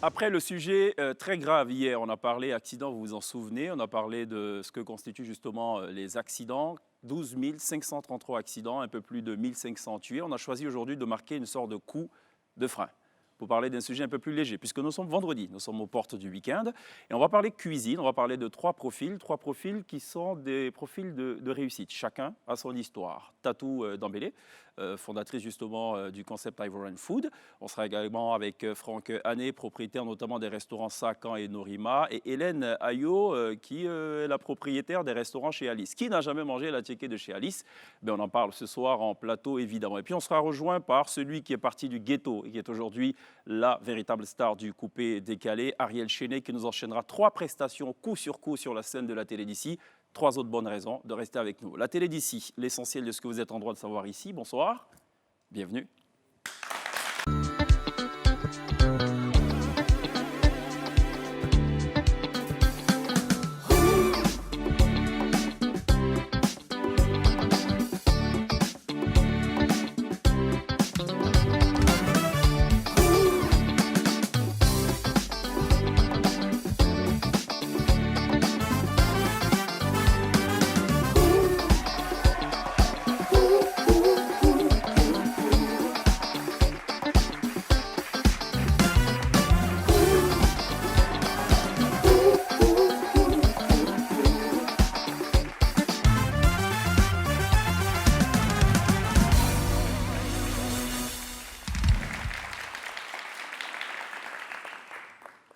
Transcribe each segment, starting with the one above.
Après le sujet très grave hier, on a parlé accident, vous vous en souvenez, on a parlé de ce que constituent justement les accidents. 12 533 accidents, un peu plus de 1500 tués. On a choisi aujourd'hui de marquer une sorte de coup de frein pour parler d'un sujet un peu plus léger, puisque nous sommes vendredi, nous sommes aux portes du week-end, et on va parler cuisine, on va parler de trois profils qui sont des profils de réussite. Chacun a son histoire. Tatou Dembélé, fondatrice justement du concept Ivorian Food. On sera également avec Franck Hanné, propriétaire notamment des restaurants Sakan et Norima, et Hélène Ayo, qui est la propriétaire des restaurants chez Alice. Qui n'a jamais mangé la tiéké de chez Alice? On en parle ce soir en plateau, évidemment. Et puis on sera rejoint par celui qui est parti du ghetto et qui est aujourd'hui la véritable star du coupé décalé, Ariel Chenet, qui nous enchaînera 3 prestations coup sur coup sur la scène de la télé d'ici. 3 autres bonnes raisons de rester avec nous. La télé d'ici, l'essentiel de ce que vous êtes en droit de savoir ici. Bonsoir, bienvenue.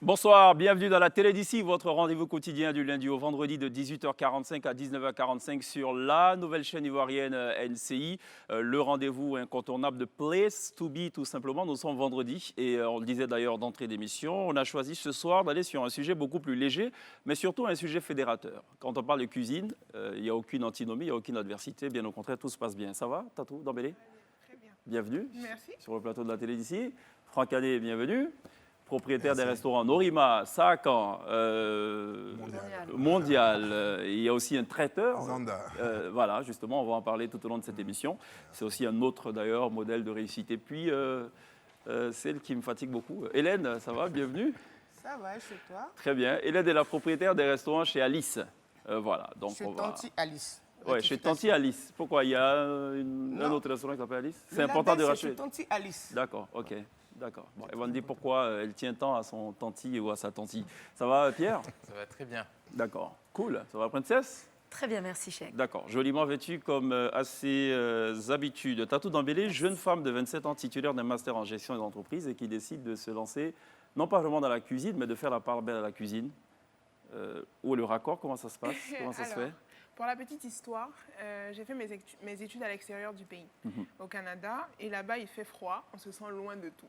Bonsoir, bienvenue dans la télé d'ici, votre rendez-vous quotidien du lundi au vendredi de 18h45 à 19h45 sur la nouvelle chaîne ivoirienne NCI, le rendez-vous incontournable de Place to Be tout simplement. Nous sommes vendredi et on le disait d'ailleurs d'entrée d'émission, on a choisi ce soir d'aller sur un sujet beaucoup plus léger, mais surtout un sujet fédérateur. Quand on parle de cuisine, il n'y a aucune antinomie, il n'y a aucune adversité, bien au contraire, tout se passe bien. Ça va, Tatou Dembélé? Très bien. Bienvenue. Merci. Sur le plateau de la télé d'ici. Franck Hanné, bienvenue. Propriétaire des restaurants Norima, Sakan, Mondial. Il y a aussi un traiteur. Zanda. Voilà, justement, on va en parler tout au long de cette émission. C'est aussi un autre, d'ailleurs, modèle de réussite. Et puis, celle qui me fatigue beaucoup. Hélène, ça va? Bienvenue. Ça va, chez toi? Très bien. Hélène est la propriétaire des restaurants chez Alice. Voilà. Donc, Chez Tanti Alice. Oui, chez Tanti Alice. Pourquoi? Il y a un autre restaurant qui s'appelle Alice? C'est important de racheter. Chez Tanti Alice. D'accord, ok. D'accord. Bon, elle va me dire pourquoi elle tient tant à son tanti ou à sa tanti. Ça va, Pierre? Ça va très bien. D'accord. Cool. Ça va, princesse? Très bien, merci, Cheikh. D'accord. Joliment vêtue comme à ses habitudes. Tatou Dembélé, jeune femme de 27 ans, titulaire d'un master en gestion des entreprises et qui décide de se lancer, non pas vraiment dans la cuisine, mais de faire la part belle à la cuisine. Où est le raccord? Comment ça se passe? Comment ça se fait? Pour la petite histoire, j'ai fait mes études à l'extérieur du pays, au Canada. Et là-bas, il fait froid, on se sent loin de tout.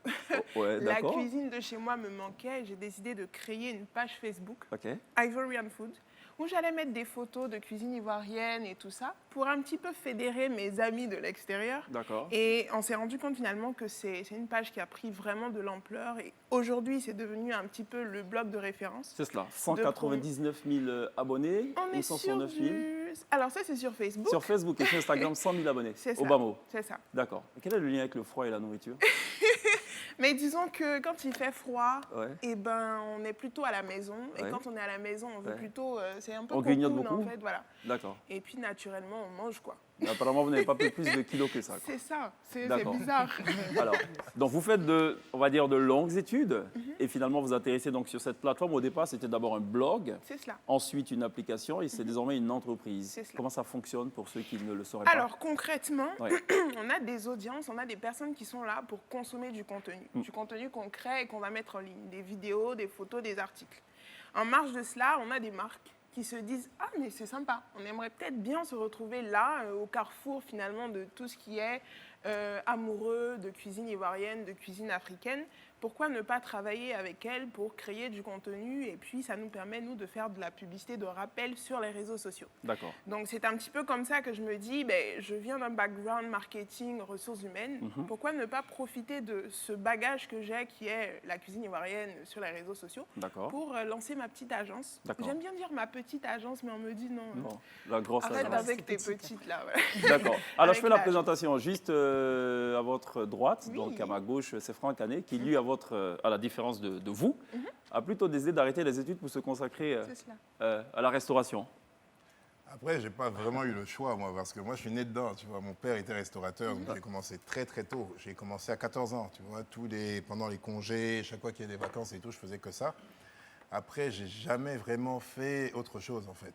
Ouais, La d'accord. cuisine de chez moi me manquait. J'ai décidé de créer une page Facebook, Ok. Ivorian Food, où j'allais mettre des photos de cuisine ivoirienne et tout ça, pour un petit peu fédérer mes amis de l'extérieur. D'accord. Et on s'est rendu compte finalement que c'est une page qui a pris vraiment de l'ampleur. Et aujourd'hui, c'est devenu un petit peu le blog de référence. C'est cela. 199 000 abonnés On ou est sur 169 000? Alors ça, c'est sur Facebook. Sur Facebook et sur Instagram, 100 000 abonnés. C'est ça. Au bas mot. C'est ça. D'accord. Et quel est le lien avec le froid et la nourriture? Mais disons que quand il fait froid, Ouais. eh ben, on est plutôt à la maison. Et Ouais. quand on est à la maison, on veut Ouais. plutôt... c'est un peu On grignote cocoon, beaucoup? en fait, voilà. D'accord. Et puis, naturellement, on mange, quoi. Mais apparemment, vous n'avez pas pris plus de kilos que ça, quoi. C'est ça. C'est D'accord. bizarre. Alors, donc vous faites on va dire, de longues études et finalement vous atterrissez donc sur cette plateforme. Au départ, c'était d'abord un blog, C'est cela. ensuite une application et c'est désormais une entreprise. C'est cela. Comment ça fonctionne pour ceux qui ne le sauraient pas? Alors concrètement, Ouais. on a des audiences, on a des personnes qui sont là pour consommer du contenu qu'on crée et qu'on va mettre en ligne, des vidéos, des photos, des articles. En marge de cela, on a des marques qui se disent « Ah, mais c'est sympa, on aimerait peut-être bien se retrouver là, au carrefour finalement de tout ce qui est amoureux de cuisine ivoirienne, de cuisine africaine. Pourquoi ne pas travailler avec elles pour créer du contenu et puis ça nous permet, nous, de faire de la publicité de rappel sur les réseaux sociaux. » D'accord. Donc, c'est un petit peu comme ça que je me dis, ben, je viens d'un background marketing, ressources humaines. Pourquoi ne pas profiter de ce bagage que j'ai, qui est la cuisine ivoirienne sur les réseaux sociaux, D'accord. pour lancer ma petite agence. D'accord. J'aime bien dire ma petite agence, mais on me dit non. Non, la grosse Arrête agence. avec tes petites, là. Voilà. D'accord. Alors, je Avec fais la l'âge. présentation juste à votre droite, Oui. donc à ma gauche, c'est Franck Hanné, qui lui, à votre à la différence de vous, a plutôt décidé d'arrêter les études pour se consacrer C'est cela. à la restauration. Après, j'ai pas vraiment eu le choix, moi, parce que moi, je suis né dedans, tu vois. Mon père était restaurateur, donc j'ai commencé très, très tôt. J'ai commencé à 14 ans, tu vois. Pendant les congés, chaque fois qu'il y a des vacances et tout, je faisais que ça. Après, j'ai jamais vraiment fait autre chose, en fait.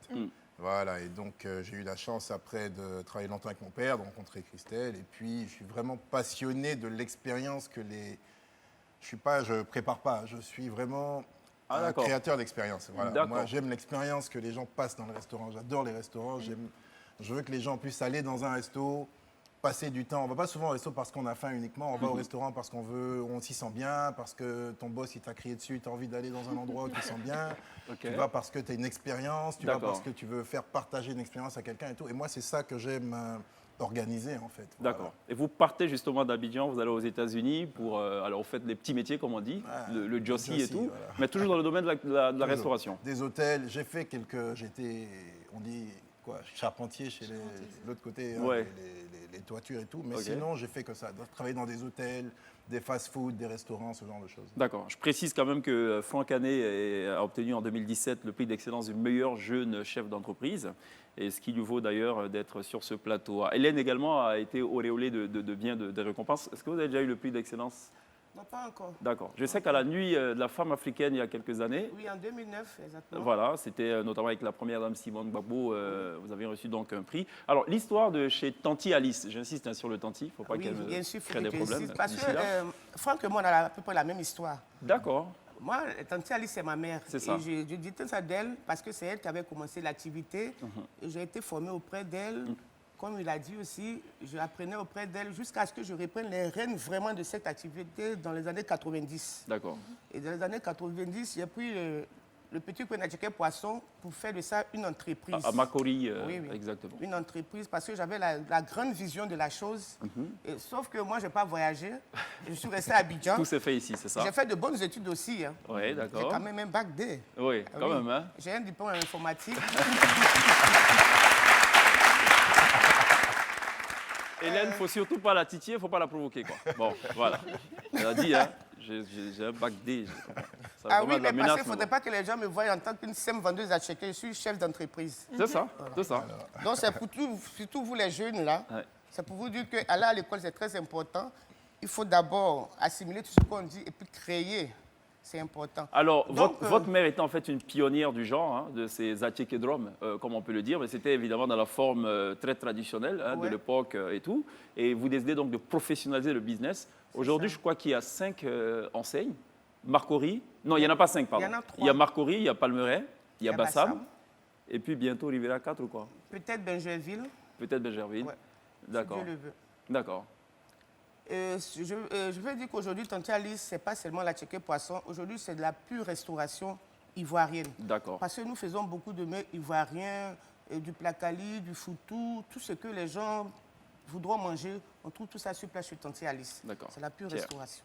Voilà, et donc j'ai eu la chance après de travailler longtemps avec mon père, de rencontrer Christelle, et puis je suis vraiment passionné de l'expérience que les... je prépare pas, je suis vraiment Ah, un d'accord. créateur d'expérience. Voilà. D'accord. Moi, j'aime l'expérience que les gens passent dans le restaurant. J'adore les restaurants. Je veux que les gens puissent aller dans un resto, passer du temps. On ne va pas souvent au resto parce qu'on a faim uniquement. On va au restaurant parce on s'y sent bien, parce que ton boss il t'a crié dessus, tu as envie d'aller dans un endroit où tu te sens bien. Ok. Tu vas parce que tu as une expérience, tu vas D'accord. parce que tu veux faire partager une expérience à quelqu'un et tout. Et moi, c'est ça que j'aime organiser en fait. D'accord. Et vous partez justement d'Abidjan, vous allez aux États-Unis pour, alors vous faites les petits métiers comme on dit, Ouais, le Jossi et Jossi, tout, voilà. mais toujours dans le domaine de la Toujours. restauration. Des hôtels. J'ai fait j'étais, on dit quoi, charpentier chez l'autre côté, hein, Ouais. les toitures et tout. Mais Ok. sinon, j'ai fait que ça. Travailler dans des hôtels, des fast-food, des restaurants, ce genre de choses. D'accord. Je précise quand même que Franck Hanet a obtenu en 2017 le prix d'excellence du meilleur jeune chef d'entreprise, et ce qui lui vaut d'ailleurs d'être sur ce plateau. Hélène également a été auréolée de bien de récompenses. Est-ce que vous avez déjà eu le prix d'excellence? Non, pas encore. D'accord. Je sais qu'à la nuit de la femme africaine, il y a quelques années, Oui, en 2009, exactement. voilà, c'était notamment avec la première dame Simone Gbagbo, vous avez reçu donc un prix. Alors, l'histoire de chez Tanti Alice, j'insiste hein, sur le Tanti, il ne faut pas Oui, qu'elle me bien sûr, faut crée des que je problèmes. précise, parce d'ici que là. Franck et moi, on a à peu près la même histoire. D'accord, Moi, Tante Alice, c'est ma mère. C'est ça. Et je dis ça d'elle parce que c'est elle qui avait commencé l'activité. Et j'ai été formée auprès d'elle. Comme il a dit aussi, je apprenais auprès d'elle jusqu'à ce que je reprenne les rênes vraiment de cette activité dans les années 90. d'accord. Et dans les années 90, j'ai pris le petit Kwenacheke Poisson pour faire de ça une entreprise. À Makori, Oui, oui. exactement. Une entreprise parce que j'avais la grande vision de la chose. Et, sauf que moi, je n'ai pas voyagé. Je suis resté à Abidjan. Tout s'est fait ici, c'est ça? J'ai fait de bonnes études aussi. Hein. Oui, J'ai d'accord. quand même un bac D. Oui, Ah quand oui. même. Hein? J'ai un diplôme en informatique. Hélène, il ne faut surtout pas la titiller, il ne faut pas la provoquer. Quoi. Bon, voilà. Elle a dit, hein, j'ai un bac D. Ça Ah vraiment oui, de la mais parce menace, qu'il ne faudrait pas que les gens me voient en tant qu'une simple vendeuse à checker. Je suis chef d'entreprise. C'est ça, c'est ça. Donc c'est pour surtout vous les jeunes là. Ouais. C'est pour vous dire qu'aller à l'école, c'est très important. Il faut d'abord assimiler tout ce qu'on dit et puis créer. C'est important. Alors, Donc, votre mère était en fait une pionnière du genre, hein, de ces attiékédromes, comme on peut le dire, mais c'était évidemment dans la forme très traditionnelle hein, de Ouais. l'époque et tout. Et vous décidez donc de professionnaliser le business. Aujourd'hui, ça. je crois qu'il y a 5 enseignes. Marcory, non, il n'y en a pas 5, pardon. Il y en a 3. Il y a Marcory, il y a Palmeret, il y a Bassam, Bassam. et puis bientôt Rivera 4 ou quoi? Peut-être Benjerville. Peut-être Bergerville. Ouais. D'accord, Si Dieu le veut. d'accord. Je veux dire qu'aujourd'hui, Tante Alice, ce n'est pas seulement la tchéké poisson. Aujourd'hui, c'est de la pure restauration ivoirienne. D'accord. Parce que nous faisons beaucoup de mets ivoiriens, du placali, du foutou, tout ce que les gens voudront manger. On trouve tout ça sur place chez Tante Alice. D'accord. C'est la pure Pierre. restauration.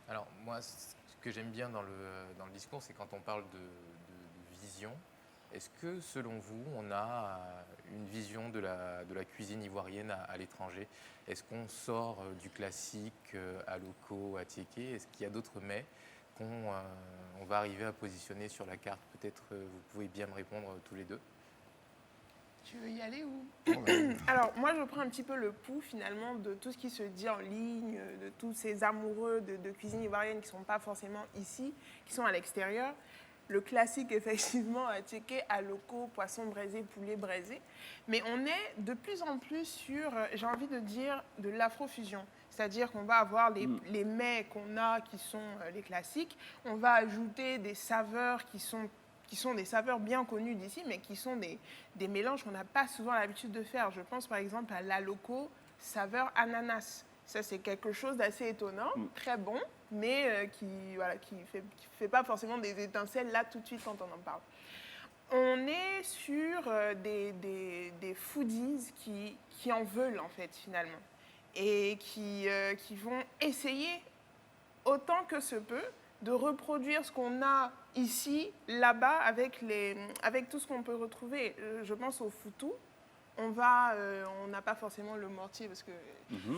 Alors moi, ce que j'aime bien dans le discours, c'est quand on parle de vision. Est-ce que, selon vous, on a une vision de la cuisine ivoirienne à l'étranger? Est-ce qu'on sort du classique à loco, à tiéké? Est-ce qu'il y a d'autres mets qu'on va arriver à positionner sur la carte? Peut-être vous pouvez bien me répondre tous les deux. Tu veux y aller ou Alors, moi, je prends un petit peu le pouls, finalement, de tout ce qui se dit en ligne, de tous ces amoureux de cuisine ivoirienne qui ne sont pas forcément ici, qui sont à l'extérieur. Le classique, effectivement, à tchéké, à loco, poisson braisé, poulet braisé. Mais on est de plus en plus sur, j'ai envie de dire, de l'afrofusion. C'est-à-dire qu'on va avoir les mets qu'on a, qui sont les classiques. On va ajouter des saveurs qui sont des saveurs bien connues d'ici, mais qui sont des mélanges qu'on n'a pas souvent l'habitude de faire. Je pense par exemple à la loco, saveur ananas. Ça, c'est quelque chose d'assez étonnant, très bon, mais qui fait pas forcément des étincelles là tout de suite quand on en parle. On est sur des foodies qui en veulent en fait finalement et qui vont essayer autant que se peut de reproduire ce qu'on a ici, là-bas, avec tout ce qu'on peut retrouver. Je pense au foutou. on n'a pas forcément le mortier parce que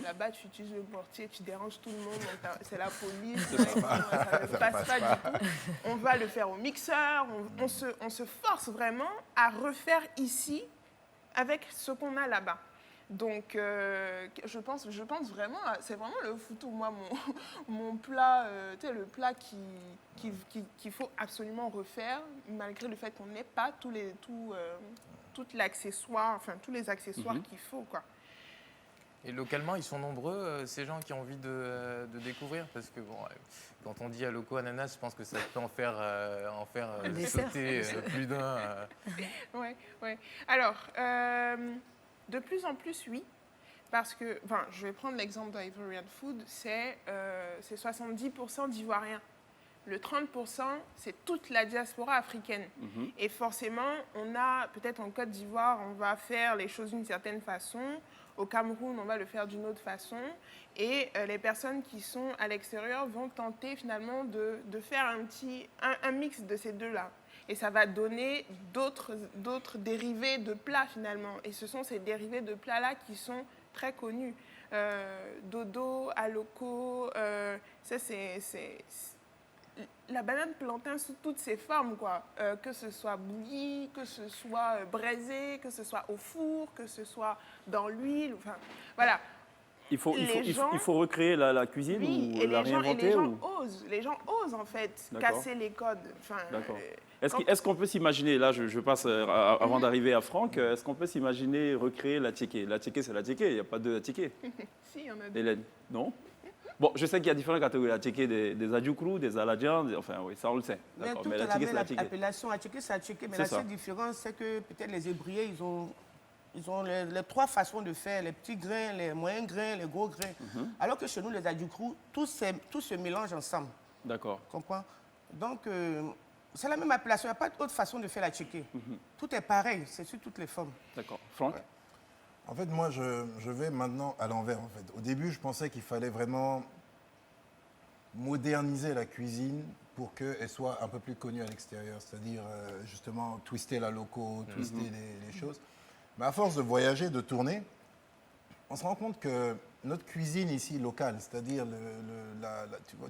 là-bas, tu utilises le mortier, tu déranges tout le monde, donc c'est la police, ça ne passe pas du tout. On va le faire au mixeur, on se force vraiment à refaire ici avec ce qu'on a là-bas. Donc, je pense vraiment, c'est vraiment le foutou. Moi, mon plat, le plat qu'il faut absolument refaire, malgré le fait qu'on n'ait pas tous les accessoires qu'il faut, quoi. Et localement, ils sont nombreux, ces gens qui ont envie de découvrir, parce que bon, quand on dit Aloco ananas, je pense que ça peut en faire sauter plus d'un. Ouais. Alors, de plus en plus, oui. Parce que, je vais prendre l'exemple d'Ivorian Food, c'est 70% d'Ivoiriens. Le 30%, c'est toute la diaspora africaine. Et forcément, on a, peut-être en Côte d'Ivoire, on va faire les choses d'une certaine façon. Au Cameroun, on va le faire d'une autre façon. Et les personnes qui sont à l'extérieur vont tenter finalement de faire un mix de ces deux-là. Et ça va donner d'autres dérivés de plats finalement. Et ce sont ces dérivés de plats-là qui sont très connus. Dodo, Aloco, ça c'est la banane plantain sous toutes ses formes, quoi. Que ce soit bouilli, que ce soit braisé, que ce soit au four, que ce soit dans l'huile, enfin, voilà. Il faut recréer la cuisine ou la réinventer les gens osent en fait casser les codes. Enfin, d'accord. Est-ce qu'on peut s'imaginer, là je passe avant d'arriver à Franck, est-ce qu'on peut s'imaginer recréer la tchéké? La tchéké, c'est la tchéké, il n'y a pas de tchéké. Si, il y en a deux. Hélène, non? Bon, je sais qu'il y a différentes catégories, la tchéké des adjoukrous, des aladjians, enfin oui, ça on le sait. Mais toute mais la tchéké, c'est la tchéké. l'appellation à tchéké, c'est à tchéké. Mais la seule différence, c'est que peut-être les Hébriers, ils ont les trois façons de faire, les petits grains, les moyens grains, les gros grains. Alors que chez nous, les adjoukrous, tout se mélange ensemble. D'accord. Comprends? Donc, c'est la même appellation, il n'y a pas d'autre façon de faire la tchéké. Tout est pareil, c'est sur toutes les formes. D'accord. Franck? Ouais. En fait, moi, je vais maintenant à l'envers. En fait. Au début, je pensais qu'il fallait vraiment moderniser la cuisine pour qu'elle soit un peu plus connue à l'extérieur. C'est-à-dire, justement, twister la loco, twister les choses. Mais à force de voyager, de tourner, on se rend compte que notre cuisine ici, locale, c'est-à-dire,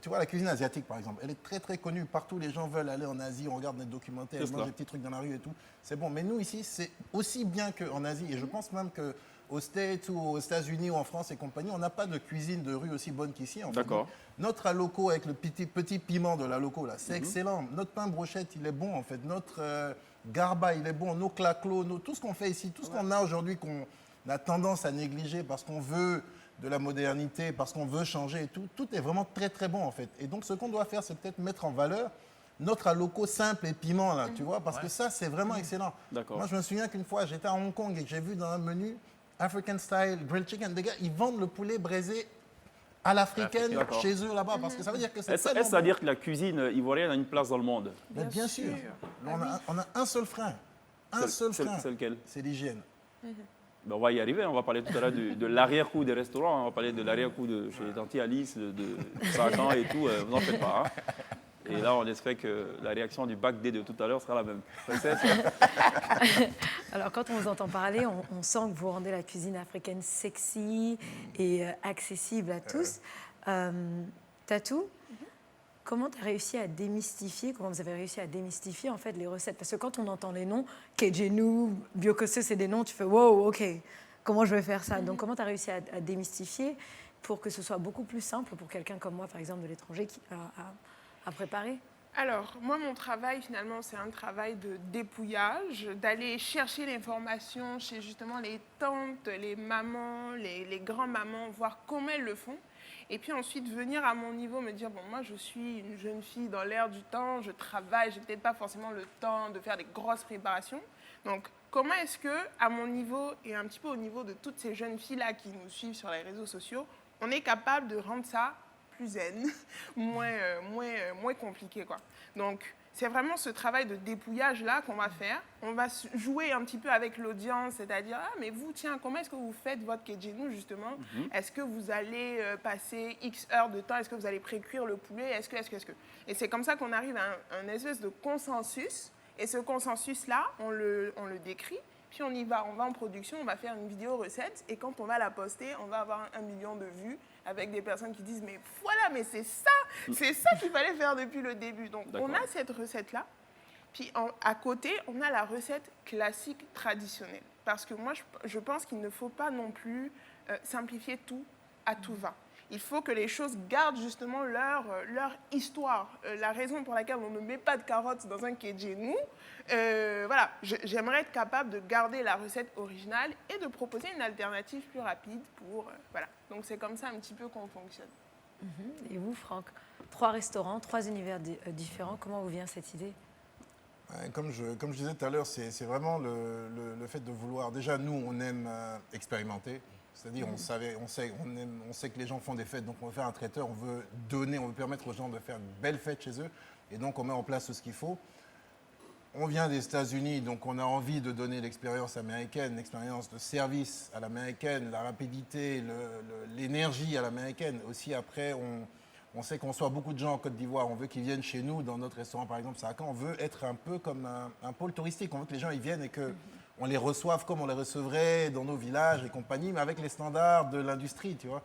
tu vois, la cuisine asiatique, par exemple, elle est très, très connue. Partout, les gens veulent aller en Asie, on regarde des documentaires, ils mangent des petits trucs dans la rue et tout. C'est bon. Mais nous, ici, c'est aussi bien qu'en Asie. Et je pense même qu'aux States ou aux États-Unis ou en France et compagnie, on n'a pas de cuisine de rue aussi bonne qu'ici. En fait. D'accord. Notre aloco avec le petit piment de l'aloco, là, c'est excellent. Notre pain brochette, il est bon, en fait. Notre garba, il est bon. Nos claclos, tout ce qu'on fait ici, tout ce qu'on a aujourd'hui, qu'on a tendance à négliger parce qu'on veut de la modernité, parce qu'on veut changer et tout, tout est vraiment très, très bon, en fait. Et donc, ce qu'on doit faire, c'est peut-être mettre en valeur notre aloco simple et piment, là, tu vois, parce que ça, c'est vraiment excellent. D'accord. Moi, je me souviens qu'une fois, j'étais à Hong Kong et que j'ai vu dans un menu African style grilled chicken, des gars, ils vendent le poulet braisé à l'africaine chez eux là-bas, parce que ça veut dire que c'est tellement Est-ce à dire que la cuisine ivoirienne a une place dans le monde? Mais bien sûr. On a un seul frein. C'est lequel? C'est l'hygiène. Ben, on va y arriver, on va parler tout à l'heure de l'arrière-coup des restaurants, on va parler de l'arrière-coup de chez Tanti Alice, de Sagan et tout, vous n'en faites pas. Hein. Et là, on espère que la réaction du bac D de tout à l'heure sera la même. Alors, quand on vous entend parler, on sent que vous rendez la cuisine africaine sexy et accessible à tous. Tatou, comment tu as réussi à démystifier, comment vous avez réussi à démystifier en fait les recettes? Parce que quand on entend les noms, Kejenu, Biokosse, c'est des noms, tu fais wow, ok, comment je vais faire ça? Donc, comment tu as réussi à démystifier pour que ce soit beaucoup plus simple pour quelqu'un comme moi, par exemple, de l'étranger, à préparer? Alors, moi, mon travail, finalement, c'est un travail de dépouillage, d'aller chercher l'information chez justement les tantes, les mamans, les grands-mamans, voir comment elles le font. Et puis ensuite, venir à mon niveau, me dire, bon, moi, je suis une jeune fille dans l'air du temps, je travaille, j'ai peut-être pas forcément le temps de faire des grosses préparations. Donc, comment est-ce que, à mon niveau et un petit peu au niveau de toutes ces jeunes filles-là qui nous suivent sur les réseaux sociaux, on est capable de rendre ça plus zen, moins compliqué, quoi. Donc, c'est vraiment ce travail de dépouillage-là qu'on va faire. On va jouer un petit peu avec l'audience, c'est-à-dire, ah, mais vous, tiens, comment est-ce que vous faites votre kejenu, justement? Est-ce que vous allez passer X heures de temps? Est-ce que vous allez pré-cuire le poulet? Est-ce que? Et c'est comme ça qu'on arrive à un espèce de consensus. Et ce consensus-là, on le décrit. puis on y va en production, on va faire une vidéo recette, et quand on va la poster, on va avoir 1 million de vues, avec des personnes qui disent, mais voilà, mais c'est ça qu'il fallait faire depuis le début. Donc on a cette recette-là, puis à côté, on a la recette classique traditionnelle. Parce que moi, je pense qu'il ne faut pas non plus simplifier tout à tout va. Il faut que les choses gardent justement leur histoire. La raison pour laquelle on ne met pas de carottes dans un kejenu, voilà, j'aimerais être capable de garder la recette originale et de proposer une alternative plus rapide pour... voilà. Donc c'est comme ça un petit peu qu'on fonctionne. Et vous, Franck, 3 restaurants, 3 univers différents, comment vous vient cette idée? Comme je disais tout à l'heure, c'est vraiment le fait de vouloir... Déjà, nous, on aime expérimenter. C'est-à-dire, on sait que les gens font des fêtes, donc on veut faire un traiteur, on veut permettre aux gens de faire une belle fête chez eux, et donc on met en place ce qu'il faut. On vient des États-Unis, donc on a envie de donner l'expérience américaine, l'expérience de service à l'américaine, la rapidité, l'énergie à l'américaine. Aussi, après, on sait qu'on reçoit beaucoup de gens en Côte d'Ivoire, on veut qu'ils viennent chez nous, dans notre restaurant par exemple, Sarakan, on veut être un peu comme un pôle touristique, on veut que les gens y viennent et que... on les reçoive comme on les recevrait dans nos villages et compagnie, mais avec les standards de l'industrie, tu vois.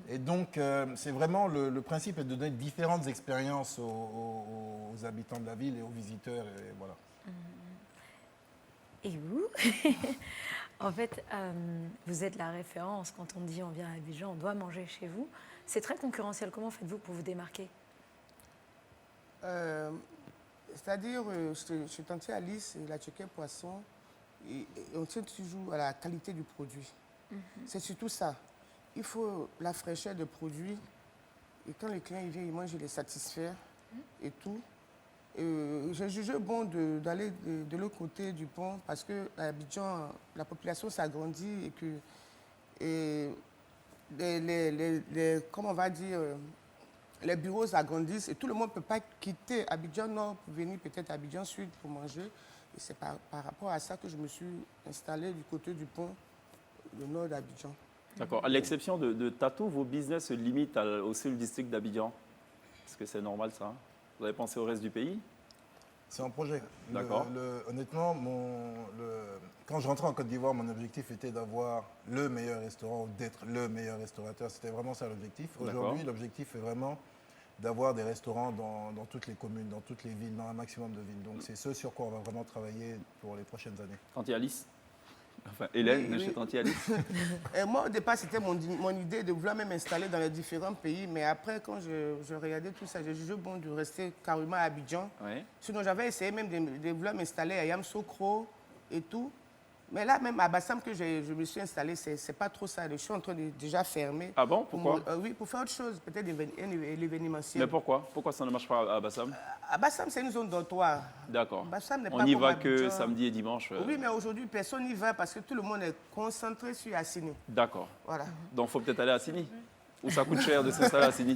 Et donc, c'est vraiment le principe est de donner différentes expériences aux habitants de la ville et aux visiteurs, et voilà. Et vous? En fait, vous êtes la référence. Quand on dit on vient à Abidjan, on doit manger chez vous. C'est très concurrentiel. Comment faites-vous pour vous démarquer? C'est-à-dire, je tentais Alice, la Tchéquée Poisson, et on tient toujours à la qualité du produit. C'est surtout ça. Il faut la fraîcheur du produit. Et quand les clients viennent, ils mangent, les satisfaire et tout. J'ai jugé bon d'aller de l'autre côté du pont parce qu'à Abidjan, la population s'agrandit et que comment on va dire, les bureaux s'agrandissent et tout le monde ne peut pas quitter Abidjan Nord pour venir peut-être à Abidjan Sud pour manger. Et c'est par rapport à ça que je me suis installé du côté du pont, le nord d'Abidjan. D'accord. À l'exception de Tatou, vos business se limitent au seul district d'Abidjan. Est-ce que c'est normal ça? Vous avez pensé au reste du pays? C'est un projet. D'accord. Honnêtement, quand je rentrais en Côte d'Ivoire, mon objectif était d'avoir le meilleur restaurant, d'être le meilleur restaurateur. C'était vraiment ça l'objectif. Aujourd'hui, l'objectif est vraiment d'avoir des restaurants dans toutes les communes, dans toutes les villes, dans un maximum de villes. Donc c'est ce sur quoi on va vraiment travailler pour les prochaines années. Tanti Alice? Enfin, Hélène, Oui. chez Tanti Alice? Et moi, au départ, c'était mon idée de vouloir même m'installer dans les différents pays. Mais après, quand je regardais tout ça, j'ai jugé bon de rester carrément à Abidjan. Oui. Sinon, j'avais essayé même de vouloir m'installer à Yamoussoukro et tout. Mais là, même à Bassam, que je me suis installé, c'est pas trop ça. Je suis en train de déjà fermer. Ah bon? Pourquoi? Oui, pour faire autre chose, peut-être l'événementiel. Mais pourquoi? Pourquoi ça ne marche pas à Bassam? À Bassam, c'est une zone dortoir. D'accord. Bassam n'est On pas n'y comme va que Abidjan. samedi et dimanche. Oui, mais aujourd'hui, personne n'y va parce que tout le monde est concentré sur Assini. D'accord. Voilà. Donc il faut peut-être aller à Assini. Ou ça coûte cher de s'installer à Assini.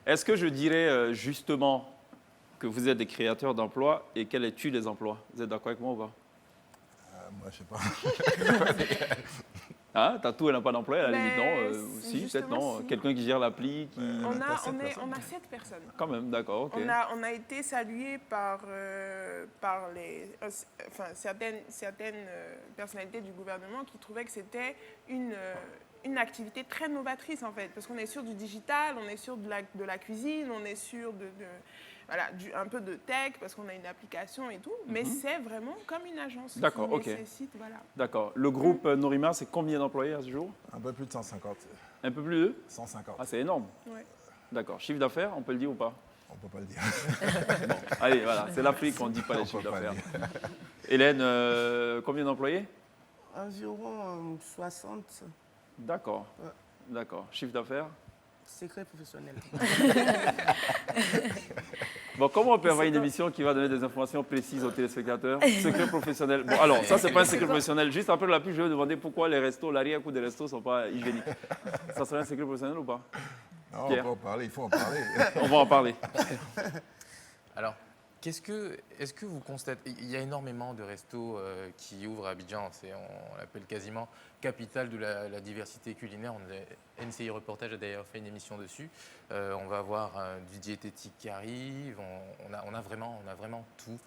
Est-ce que je dirais justement que vous êtes des créateurs d'emplois et quels tuent les emplois? Vous êtes d'accord avec moi ou pas? Moi, je sais pas. Hein? Tatou, elle n'a pas d'emploi, à la limite, Mais non? Si, peut-être justement, non. si. Quelqu'un qui gère l'appli, qui... On a 7 personnes. 7 personnes. Quand même, d'accord, ok. On a été salués par certaines personnalités du gouvernement qui trouvaient que c'était une activité très novatrice en fait, parce qu'on est sur du digital, on est sur de la cuisine, on est sur voilà, un peu de tech, parce qu'on a une application et tout, mais c'est vraiment comme une agence. D'accord, qui ok. nécessite, voilà. D'accord. Le groupe Norima, c'est combien d'employés à ce jour? Un peu plus de 150. Un peu plus de 150. Ah, c'est énorme. Ouais. D'accord. Chiffre d'affaires, on peut le dire ou pas? On peut pas le dire. Allez, voilà, c'est l'Afrique, on ne dit pas les On chiffres peut pas le d'affaires. dire. Hélène, combien d'employés? Environ 60 D'accord. Ouais. D'accord. Chiffre d'affaires? secrets professionnels. Bon, comment on peut avoir une émission qui va donner des informations précises aux téléspectateurs? Secret professionnel. Bon, alors, ça, c'est pas un secret professionnel. Juste après la pub, je vais demander pourquoi les restos, l'arrière-coût des restos ne sont pas hygiéniques. Ça serait un secret professionnel ou pas? Non, Pierre. on peut en parler, il faut en parler. On va en parler. Alors, est-ce que vous constatez, il y a énormément de restos qui ouvrent à Abidjan, on l'appelle quasiment capitale de la diversité culinaire. NCI Reportage a d'ailleurs fait une émission dessus. On va avoir du diététique qui arrive, on a vraiment tout.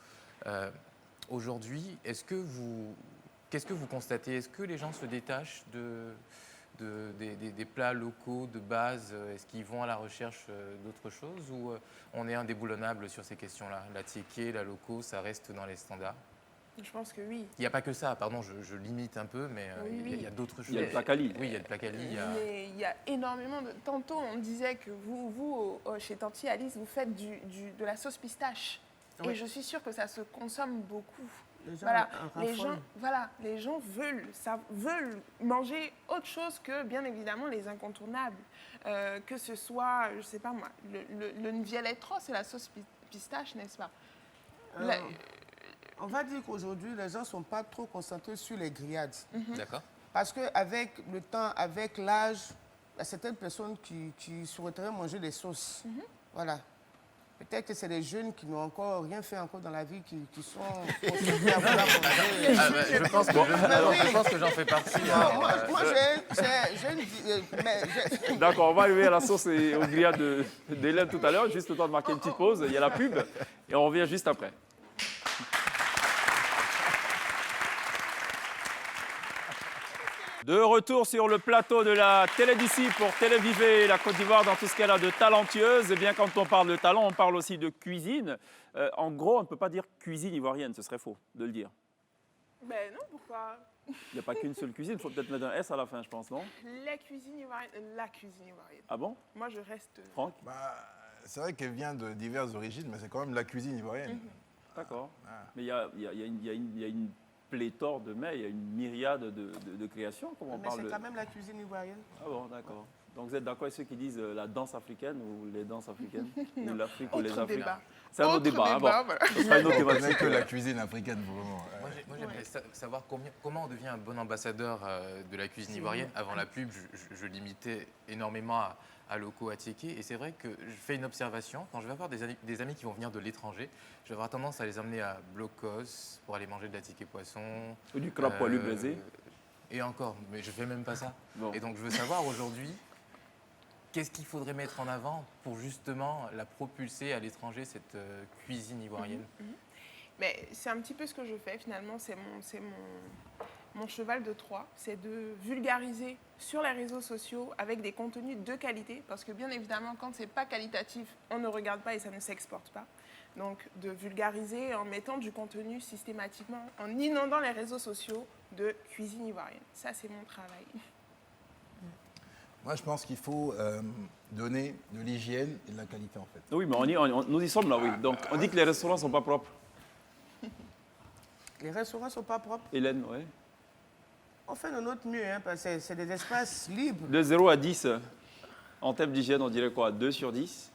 Aujourd'hui, est-ce que qu'est-ce que vous constatez? Est-ce que les gens se détachent des plats locaux de base? Est-ce qu'ils vont à la recherche d'autres choses ou on est indéboulonnable sur ces questions-là? La tiéké, la loco, ça reste dans les standards? Je pense que oui. Il n'y a pas que ça, pardon, je limite un peu, mais Oui, il y a oui. d'autres choses. Il y a le placali. Oui, il y a le placali. Mais il y a énormément de... Tantôt, on disait que chez Tanti Alice, vous faites de la sauce pistache. Oui. Et je suis sûre que ça se consomme beaucoup. Les gens Voilà, en les gens, raffolent. voilà, les gens veulent manger autre chose que, bien évidemment, les incontournables. Que ce soit, je sais pas moi, le Nvialetro, c'est la sauce pistache, n'est-ce pas? La- On va dire qu'aujourd'hui, les gens ne sont pas trop concentrés sur les grillades. D'accord. Parce qu'avec le temps, avec l'âge, il y a certaines personnes qui souhaiteraient manger des sauces. Voilà. Peut-être que c'est les jeunes qui n'ont encore rien fait encore dans la vie, qui sont concentrés à vouloir manger. Ah, bah, je pense que j'en fais partie. Moi, j'ai une... mais D'accord, on va arriver à la sauce et au grillade d'Hélène tout à l'heure. Juste le temps de marquer une petite pause. Il y a la pub et on revient juste après. De retour sur le plateau de la télé d'ici pour téléviser la Côte d'Ivoire dans tout ce qu'elle a de talentueuse. Et bien, quand on parle de talent, on parle aussi de cuisine. En gros, on ne peut pas dire cuisine ivoirienne, ce serait faux de le dire. Ben non, pourquoi? Il n'y a pas qu'une seule cuisine, il faut peut-être mettre un S à la fin, je pense, non? La cuisine ivoirienne. Ah bon? Moi, je reste... Franck? Bah, c'est vrai qu'elle vient de diverses origines, mais c'est quand même la cuisine ivoirienne. D'accord. Ah. Mais il y a une pléthore de mets, il y a une myriade de créations, comme on mais parle c'est de... quand même la cuisine ivoirienne. Ah bon, d'accord. Donc vous êtes d'accord avec ceux qui disent la danse africaine ou les danses africaines? Ou l'Afrique ou les Autre Africains? débat. C'est un autre débat. Hein, bon. voilà. Ce sera une autre On débat. connaît que la cuisine africaine, vraiment. Moi, j'aimerais savoir comment on devient un bon ambassadeur de la cuisine ivoirienne. Avant la pub, je limitais énormément à loco, à tiéké. Et c'est vrai que je fais une observation. Quand je vais avoir des amis qui vont venir de l'étranger, je vais avoir tendance à les emmener à Blocos pour aller manger de la tiéké poisson. Ou du crabe poilu braisé. Et encore, mais je fais même pas ça. Bon. Et donc, je veux savoir aujourd'hui, qu'est-ce qu'il faudrait mettre en avant pour justement la propulser à l'étranger, cette cuisine ivoirienne? Mais c'est un petit peu ce que je fais finalement, c'est mon cheval de Troie, c'est de vulgariser sur les réseaux sociaux avec des contenus de qualité, parce que bien évidemment, quand c'est pas qualitatif, on ne regarde pas et ça ne s'exporte pas. Donc de vulgariser en mettant du contenu systématiquement, en inondant les réseaux sociaux de cuisine ivoirienne. Ça, c'est mon travail. Moi, je pense qu'il faut donner de l'hygiène et de la qualité, en fait. Oui, mais nous y sommes là, oui. Donc on dit que les restaurants ne sont pas propres. Les restaurants ne sont pas propres. Hélène, oui. On fait de notre mieux, hein, parce que c'est des espaces libres. De 0 à 10, en termes d'hygiène, on dirait quoi? 2 sur 10?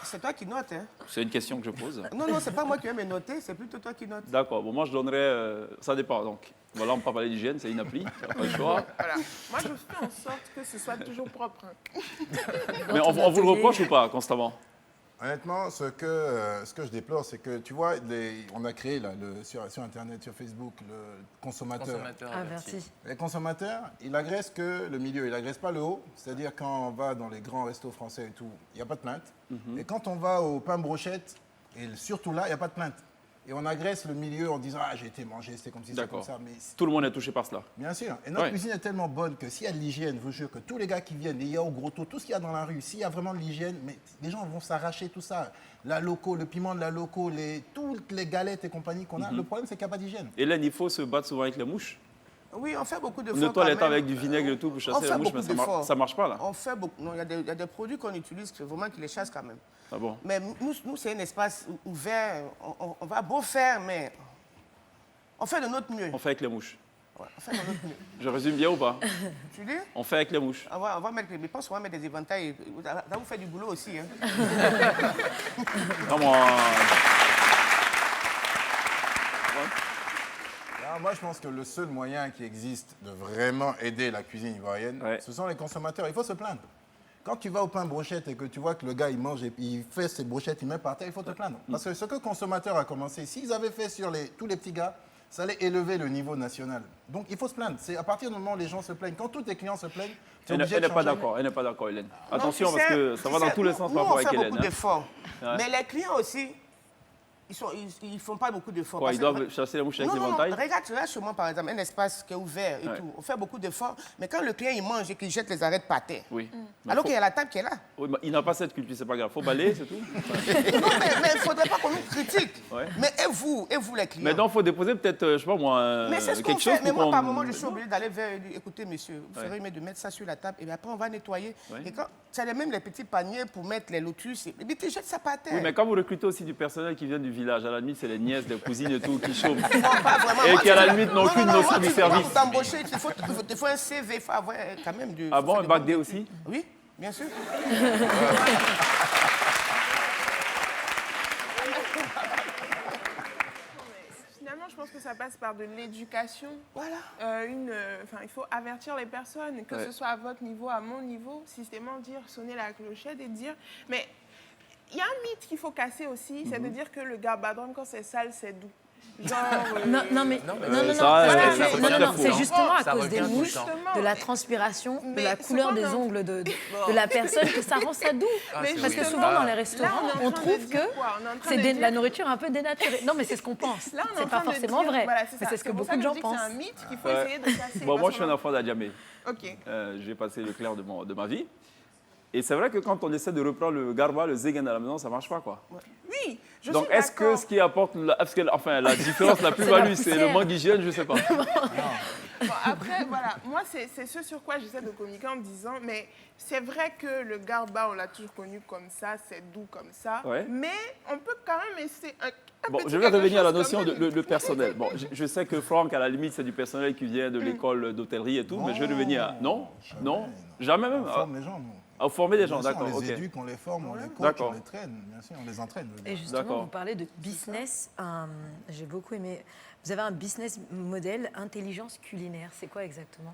C'est toi qui notes. Hein. C'est une question que je pose. Non, c'est pas moi qui vais me noter, c'est plutôt toi qui notes. D'accord, bon, moi je donnerais... ça dépend, donc. Voilà, on ne peut pas parler d'hygiène, c'est une appli, ça n'a pas le choix. Voilà. Moi, je fais en sorte que ce soit toujours propre. Hein. Mais on vous le reproche ou pas, constamment? Honnêtement, ce que je déplore, c'est que, tu vois, on a créé là, sur Internet, sur Facebook, le consommateur. Averti. Les consommateurs, ils agressent que le milieu, ils n'agressent pas le haut. C'est-à-dire quand on va dans les grands restos français et tout, il n'y a pas de plainte. Et quand on va au pain brochette, et surtout là, il n'y a pas de plainte. Et on agresse le milieu en disant « Ah, j'ai été mangé, c'était comme ci, c'est comme D'accord. ça. » Mais Tout le monde est touché par cela. bien sûr. Et notre Ouais. cuisine est tellement bonne que s'il y a de l'hygiène, je vous jure que tous les gars qui viennent, les yaourts, gros tout ce qu'il y a dans la rue, s'il y a vraiment de l'hygiène, mais les gens vont s'arracher tout ça. La loco, le piment de la loco, toutes les galettes et compagnie qu'on a. Le problème, c'est qu'il n'y a pas d'hygiène. Hélène, il faut se battre souvent avec les mouches. Oui, on fait beaucoup d'efforts. Ne toilette quand même. avec du vinaigre et tout pour On chasser fait les mouches, beaucoup mais d'efforts. ça marche pas là. On fait beaucoup. Non, il y a des produits qu'on utilise vraiment qui les chassent quand même. Ah bon? Mais nous c'est un espace ouvert. On va beau faire, mais on fait de notre mieux. On fait avec les mouches. Ouais, on fait de notre mieux. Je résume bien ou pas? Tu dis? On fait avec les mouches. On va mettre, mais pense qu'on va mettre des éventails. Là, vous faites du boulot aussi. Hein. Comment? Alors, moi, je pense que le seul moyen qui existe de vraiment aider la cuisine ivoirienne, Ouais. ce sont les consommateurs. Il faut se plaindre. Quand tu vas au pain brochette et que tu vois que le gars, il mange et puis il fait ses brochettes, il met par terre, il faut te plaindre. Parce que ce que le consommateur a commencé, s'ils avaient fait sur tous les petits gars, ça allait élever le niveau national. Donc, il faut se plaindre. C'est à partir du moment où les gens se plaignent. Quand tous tes clients se plaignent, tu es Elle obligé n'est de pas changer. d'accord, elle n'est pas d'accord, Hélène. Non, Attention, tu parce sais- que ça tu va dans sais, tous les sens nous, par rapport on avec fait Hélène. beaucoup Hein. d'efforts. Ouais. Mais les clients aussi, Ils font pas beaucoup d'efforts. Quoi, Parce ils que- doivent chasser la mouche avec Non, non, non, l'éventail? regarde chez moi, par exemple, un espace qui est ouvert et Ouais. tout. On fait beaucoup d'efforts, mais quand le client, il mange et qu'il jette les arêtes par terre, Oui. alors qu'il y a la table qui est là. Oui, mais il n'a pas cette culture, c'est pas grave. Faut balayer, c'est tout. Non, mais il ne faudrait pas qu'on nous critique. Ouais. Mais et vous, les clients? Mais donc, il faut déposer peut-être, je sais pas moi, Mais c'est ce qu'on quelque chose fait. Mais pour moi, qu'on- par moment, je suis obligé d'aller vers lui. Écoutez, monsieur, vous Ouais. ferez mieux de mettre ça sur la table et puis après, on va nettoyer. Ouais. Et quand c'est même les petits paniers pour mettre les lotus, et puis tu jettes ça par terre. Oui, mais quand vous recrutez aussi du personnel qui vient du village, à la limite, c'est les nièces, les cousines et tout qui chôment. Non, pas vraiment. Et Moi, qui, à la tu- limite, n'ont Non, aucune non, notion moi, du tu- service. Pour t'embaucher, il faut un CV, il faut avoir quand même du... Ah faut bon, faire un de bac bonnes D études. aussi? Oui, bien sûr. Finalement, je pense que ça passe par de l'éducation. Voilà. Il faut avertir les personnes, que Ouais. ce soit à votre niveau, à mon niveau, systématiquement dire, sonner la clochette et dire. Mais il y a un mythe qu'il faut casser aussi, c'est de dire que le garbadron, quand c'est sale, c'est doux. Genre. Non, non, mais Non, mais non, non, non, ça, parce ça que c'est- revient non, non, non, tout le c'est temps. justement à Ça cause revient des tout le mouches, temps. de la transpiration, de Mais la couleur des cependant- ongles de la personne que ça rend ça doux. Ah, Mais c'est Parce que horrible. souvent, dans les Là, restaurants, on est en on train trouve de que dire quoi? On est en train c'est de la dire- nourriture un peu dénaturée. Non, mais c'est ce qu'on pense. Là, on est C'est en pas train de forcément dire- vrai. Voilà, Mais c'est ce que pour beaucoup ça de je gens dis que pensent. C'est un mythe qu'il faut Ouais. essayer de casser. Bon, moi, parce je suis un qu'on- enfant d'Adjamé. Ok. J'ai passé le clair de ma vie. Et c'est vrai que quand on essaie de reprendre le garba, le zégan à la maison, ça marche pas, quoi. Oui, je Donc, suis est-ce que d'accord. ce qui apporte, la différence, la plus-value, c'est le poussière. manque d'hygiène, je sais pas. Bon, après, voilà, moi, c'est ce sur quoi j'essaie de communiquer en me disant, mais c'est vrai que le garba, on l'a toujours connu comme ça, c'est doux comme ça, Ouais. mais on peut quand même essayer un Bon, petit je vais quelque revenir à la chose notion quand de même. le personnel. Bon, je sais que Franck, à la limite, c'est du personnel qui vient de l'école d'hôtellerie et tout, mais je vais revenir à... Non, jamais, non, non. jamais même. On forme les gens, nous. À former les gens, Bien sûr, d'accord, on ok. les éduque, on les forme, on les coach, D'accord. on les traîne. Bien sûr, on les entraîne. je veux Et dire. justement, D'accord. vous parlez de business. J'ai beaucoup aimé. Vous avez un business model intelligence culinaire. C'est quoi exactement?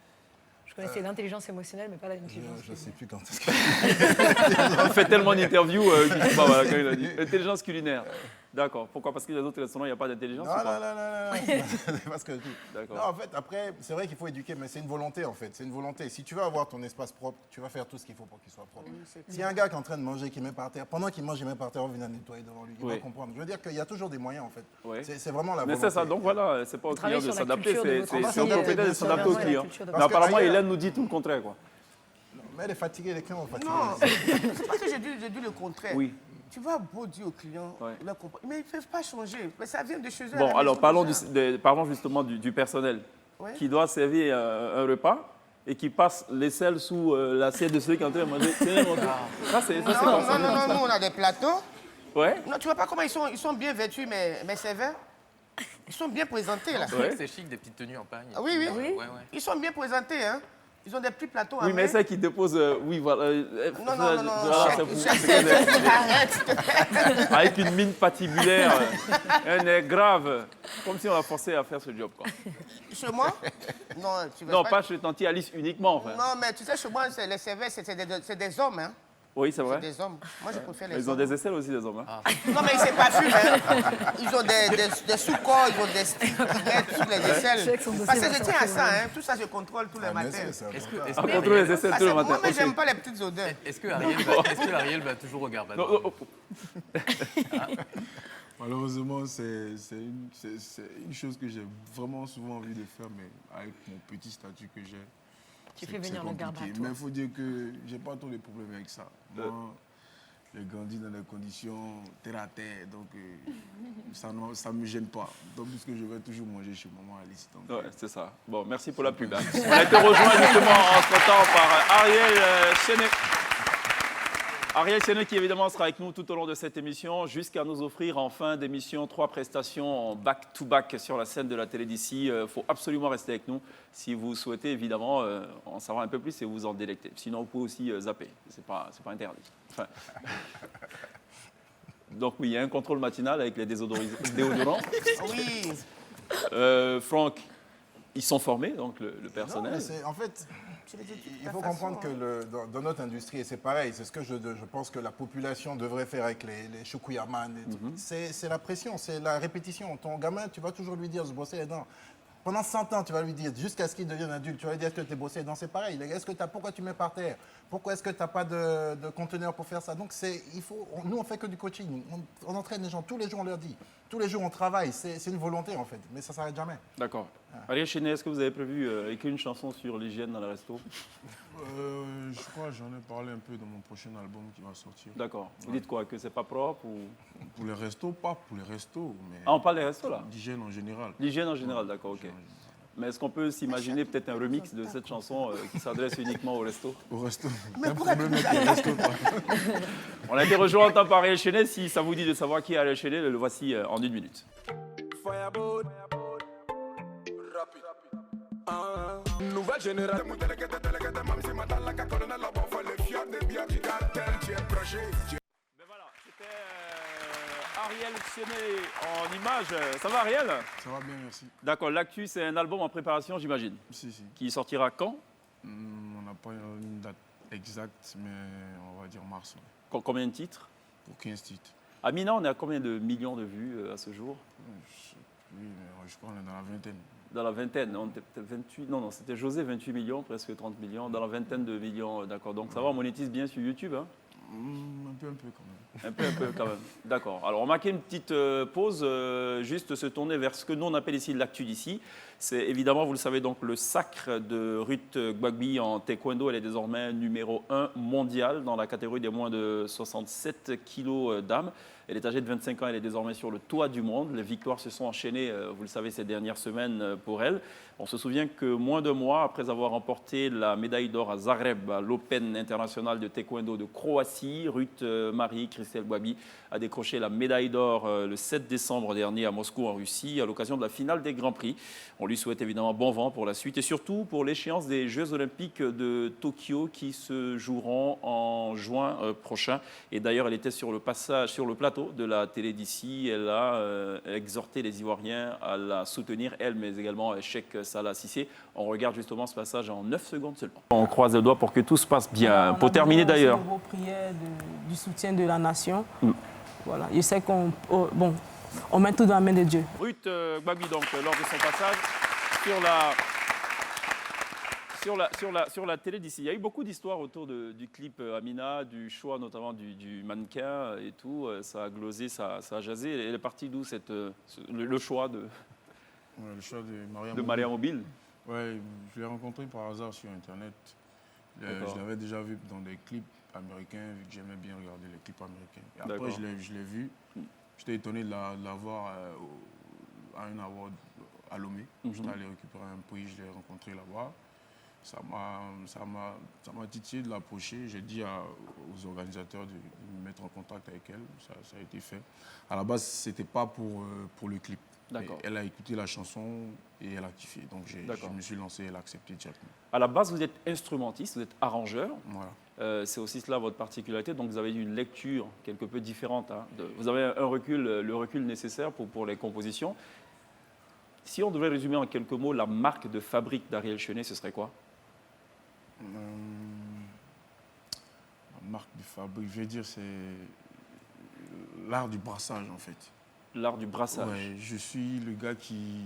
Je connaissais l'intelligence émotionnelle, mais pas l'intelligence Je ne sais culinaire. plus quand est-ce que... Il fait tellement d'interviews qu'il ne sait pas voilà, quand il a dit. Intelligence culinaire. D'accord. Pourquoi? Parce que les autres restaurants, il n'y a pas d'intelligence Non, ou non, pas non, non, non, c'est pas ce que je dis. D'accord. Non, en fait, après, c'est vrai qu'il faut éduquer, mais c'est une volonté, en fait. C'est une volonté. Si tu veux avoir ton espace propre, tu vas faire tout ce qu'il faut pour qu'il soit propre. S'il y a un gars qui est en train de manger, qui met par terre, pendant qu'il mange, il met par terre, on vient nettoyer devant lui. Il Oui. va comprendre. Je veux dire qu'il y a toujours des moyens, en fait. Oui. C'est vraiment la Mais volonté. c'est ça, donc voilà, c'est pas au travaillez client de sur la s'adapter, culture de c'est votre c'est au entreprise. propriétaire de Bien sûr, s'adapter au la client. culture de Mais votre apparemment, entreprise. Hélène nous dit tout le contraire, quoi. Mais elle est fatiguée, les clients sont fatigués. Non, c'est parce que j'ai dit le contraire. Oui. Tu vas beau dire aux clients, Ouais. mais ils ne peuvent pas changer. Mais ça vient de chez eux. à Bon, la alors maison parlons, déjà. parlons justement du personnel Ouais. qui doit servir un repas et qui passe l'aisselle sous l'assiette de celui qui est en train de manger. Tenez, mon Dieu. Ça, c'est Non, pas non, ça. non, non, nous, on a des plateaux. Ouais. Non, tu vois pas comment ils sont bien vêtus, mes serveurs? Ils sont bien présentés, là. C'est vrai Ouais. que c'est chic, des petites tenues en pagne. Ah oui, oui. Ouais, ouais. Ils sont bien présentés, hein. Ils ont des petits plateaux à Oui, mais main. celle qui dépose, oui, voilà. Non, non, non, non. voilà, chef, c'est chef, pour- c'est chef, arrête, s'il te plaît. avec une mine patibulaire, un air grave, comme si on l'a forcé à faire ce job, quoi. Chez moi? Non, tu veux Non, pas chez Tanti Alice uniquement, enfin. Non, mais tu sais, chez moi, les serveurs, c'est des hommes, hein. Oui, c'est C'est vrai. des hommes. Moi, je préfère les Ils ont hommes. des aisselles aussi, les hommes. Hein. Non, mais c'est pas fume, hein. Ils ont des sous-corps, ils ont des sticks qui mettent sur les aisselles. sais que son dossier Parce que va je tiens à sortir, ça, hein. Tout ça, je contrôle tous les Ah, bien matins. sûr, c'est important. On contrôle les aisselles Parce tous que le moi, matin. mais Ok. j'aime pas les petites odeurs. Est-ce que Ariel va toujours au Garbador? Non, non, oh, Malheureusement, c'est une chose que j'ai vraiment souvent envie de faire, mais avec mon petit statut que j'ai. Tu c'est- fais c'est venir le compliqué. garde à toi. Mais il faut dire que j'ai pas trop de problèmes avec ça. Moi, j'ai grandi dans des conditions terre à terre, donc ça ne me gêne pas. Donc, puisque je vais toujours manger chez maman Alice. Donc, Ouais, c'est ça. Bon, merci pour la pub. Hein. On a été rejoint justement entre-temps par Ariel Chenet. Ariel Chenet qui évidemment sera avec nous tout au long de cette émission jusqu'à nous offrir en fin d'émission 3 prestations en back-to-back sur la scène de la télé d'ici. Il faut absolument rester avec nous si vous souhaitez évidemment en savoir un peu plus et vous en délecter. Sinon, vous pouvez aussi zapper. C'est pas interdit. Enfin. Donc oui, il y a un contrôle matinal avec les déodorants. Oui. Franck, Ils sont formés, donc le non, personnel. mais c'est- en fait, Tu le dis de il ta faut façon, comprendre que hein. dans notre industrie, et c'est pareil, c'est ce que je pense que la population devrait faire avec les choukouyaman. C'est la pression, c'est la répétition. Ton gamin, tu vas toujours lui dire, se brosser les dents. Pendant 100 ans, tu vas lui dire, jusqu'à ce qu'il devienne adulte, tu vas lui dire, est-ce que tu es bossé? Non, c'est pareil. Pourquoi tu mets par terre? Pourquoi est-ce que tu n'as pas de conteneur pour faire ça? Donc, nous, on fait que du coaching. On entraîne les gens. Tous les jours, on leur dit. Tous les jours, on travaille. C'est une volonté, en fait. Mais ça ne s'arrête jamais. D'accord. Ariel Chenet, est-ce que vous avez prévu écrire une chanson sur l'hygiène dans le resto? Je crois que j'en ai parlé un peu dans mon prochain album qui va sortir. D'accord. Vous dites quoi? Que c'est pas propre ou... Pour les restos, pas pour les restos, mais Ah, on parle des restos là? d'hygiène en général. L'hygiène en général, d'accord, ok. L'hygiène en général. Mais est-ce qu'on peut s'imaginer peut-être un remix de cette chanson qui s'adresse uniquement au resto? Au resto. Un problème avec les restos. On a été rejoint en temps par Ariel Chenet. Si ça vous dit de savoir qui est Ariel Chenet, le voici en 1 minute. Nouvelle génération. Ben voilà, c'était Ariel Chenet en image. Ça va Ariel? Ça va bien, merci. D'accord, l'actu c'est un album en préparation j'imagine. Si, si. Qui sortira quand? On n'a pas une date exacte, mais on va dire mars. Ouais. Combien de titres? Pour 15 titres. Amina, on est à combien de millions de vues à ce jour? Oui, mais je crois qu'on est dans la vingtaine. Dans la vingtaine, on était peut-être 28, non, c'était José, 28 millions, presque 30 millions, dans la vingtaine de millions, d'accord. Donc ça va, on monétise bien sur YouTube, hein? Un peu quand même. Un peu quand même. D'accord. Alors, on va marquer une petite pause, juste se tourner vers ce que nous on appelle ici l'actu d'ici. C'est évidemment, vous le savez, donc le sacre de Ruth Gbagbi en taekwondo. Elle est désormais numéro 1 mondial dans la catégorie des moins de 67 kilos d'âme. Elle est âgée de 25 ans, elle est désormais sur le toit du monde. Les victoires se sont enchaînées, vous le savez, ces dernières semaines pour elle. On se souvient que moins de mois après avoir remporté la médaille d'or à Zagreb, à l'Open international de taekwondo de Croatie, Ruth Marie Christelle Gbagbi a décroché la médaille d'or le 7 décembre dernier à Moscou en Russie à l'occasion de la finale des Grands Prix. On lui souhaite évidemment bon vent pour la suite et surtout pour l'échéance des Jeux Olympiques de Tokyo qui se joueront en juin prochain. Et d'ailleurs, elle était sur le plateau de la télé d'ici. Elle a exhorté les Ivoiriens à la soutenir, elle, mais également Cheikh Salah Cissé. On regarde justement ce passage en 9 secondes seulement. On croise les doigts pour que tout se passe bien. Pour terminer d'ailleurs. On a vos prières du soutien de la nation. Voilà, je sais qu'on on met tout dans la main de Dieu. Ruth Gbagbi, donc, lors de son passage sur la télé d'ici. Il y a eu beaucoup d'histoires autour du clip Amina, du choix notamment du mannequin et tout. Ça a glosé, ça a jasé. Elle est partie d'où le choix de Maria Mobile? Ouais, je l'ai rencontré par hasard sur Internet. Je l'avais déjà vu dans des clips américains, vu que j'aimais bien regarder les clips américains. Et après, je l'ai vu. J'étais étonné de la voir à un award à Lomé. J'étais allé récupérer un prix, je l'ai rencontré là-bas. Ça m'a titillé de l'approcher. J'ai dit aux organisateurs de me mettre en contact avec elle. Ça a été fait. À la base, ce n'était pas pour le clip. Elle a écouté la chanson et elle a kiffé. Donc je me suis lancé, elle a accepté directement. À la base, vous êtes instrumentiste, vous êtes arrangeur. Voilà. C'est aussi cela votre particularité. Donc vous avez une lecture quelque peu différente. Hein, vous avez le recul nécessaire pour les compositions. Si on devait résumer en quelques mots la marque de fabrique d'Ariel Chenet, ce serait quoi? La marque de fabrique, je vais dire, c'est l'art du brassage en fait. L'art du brassage. Ouais, je suis le gars qui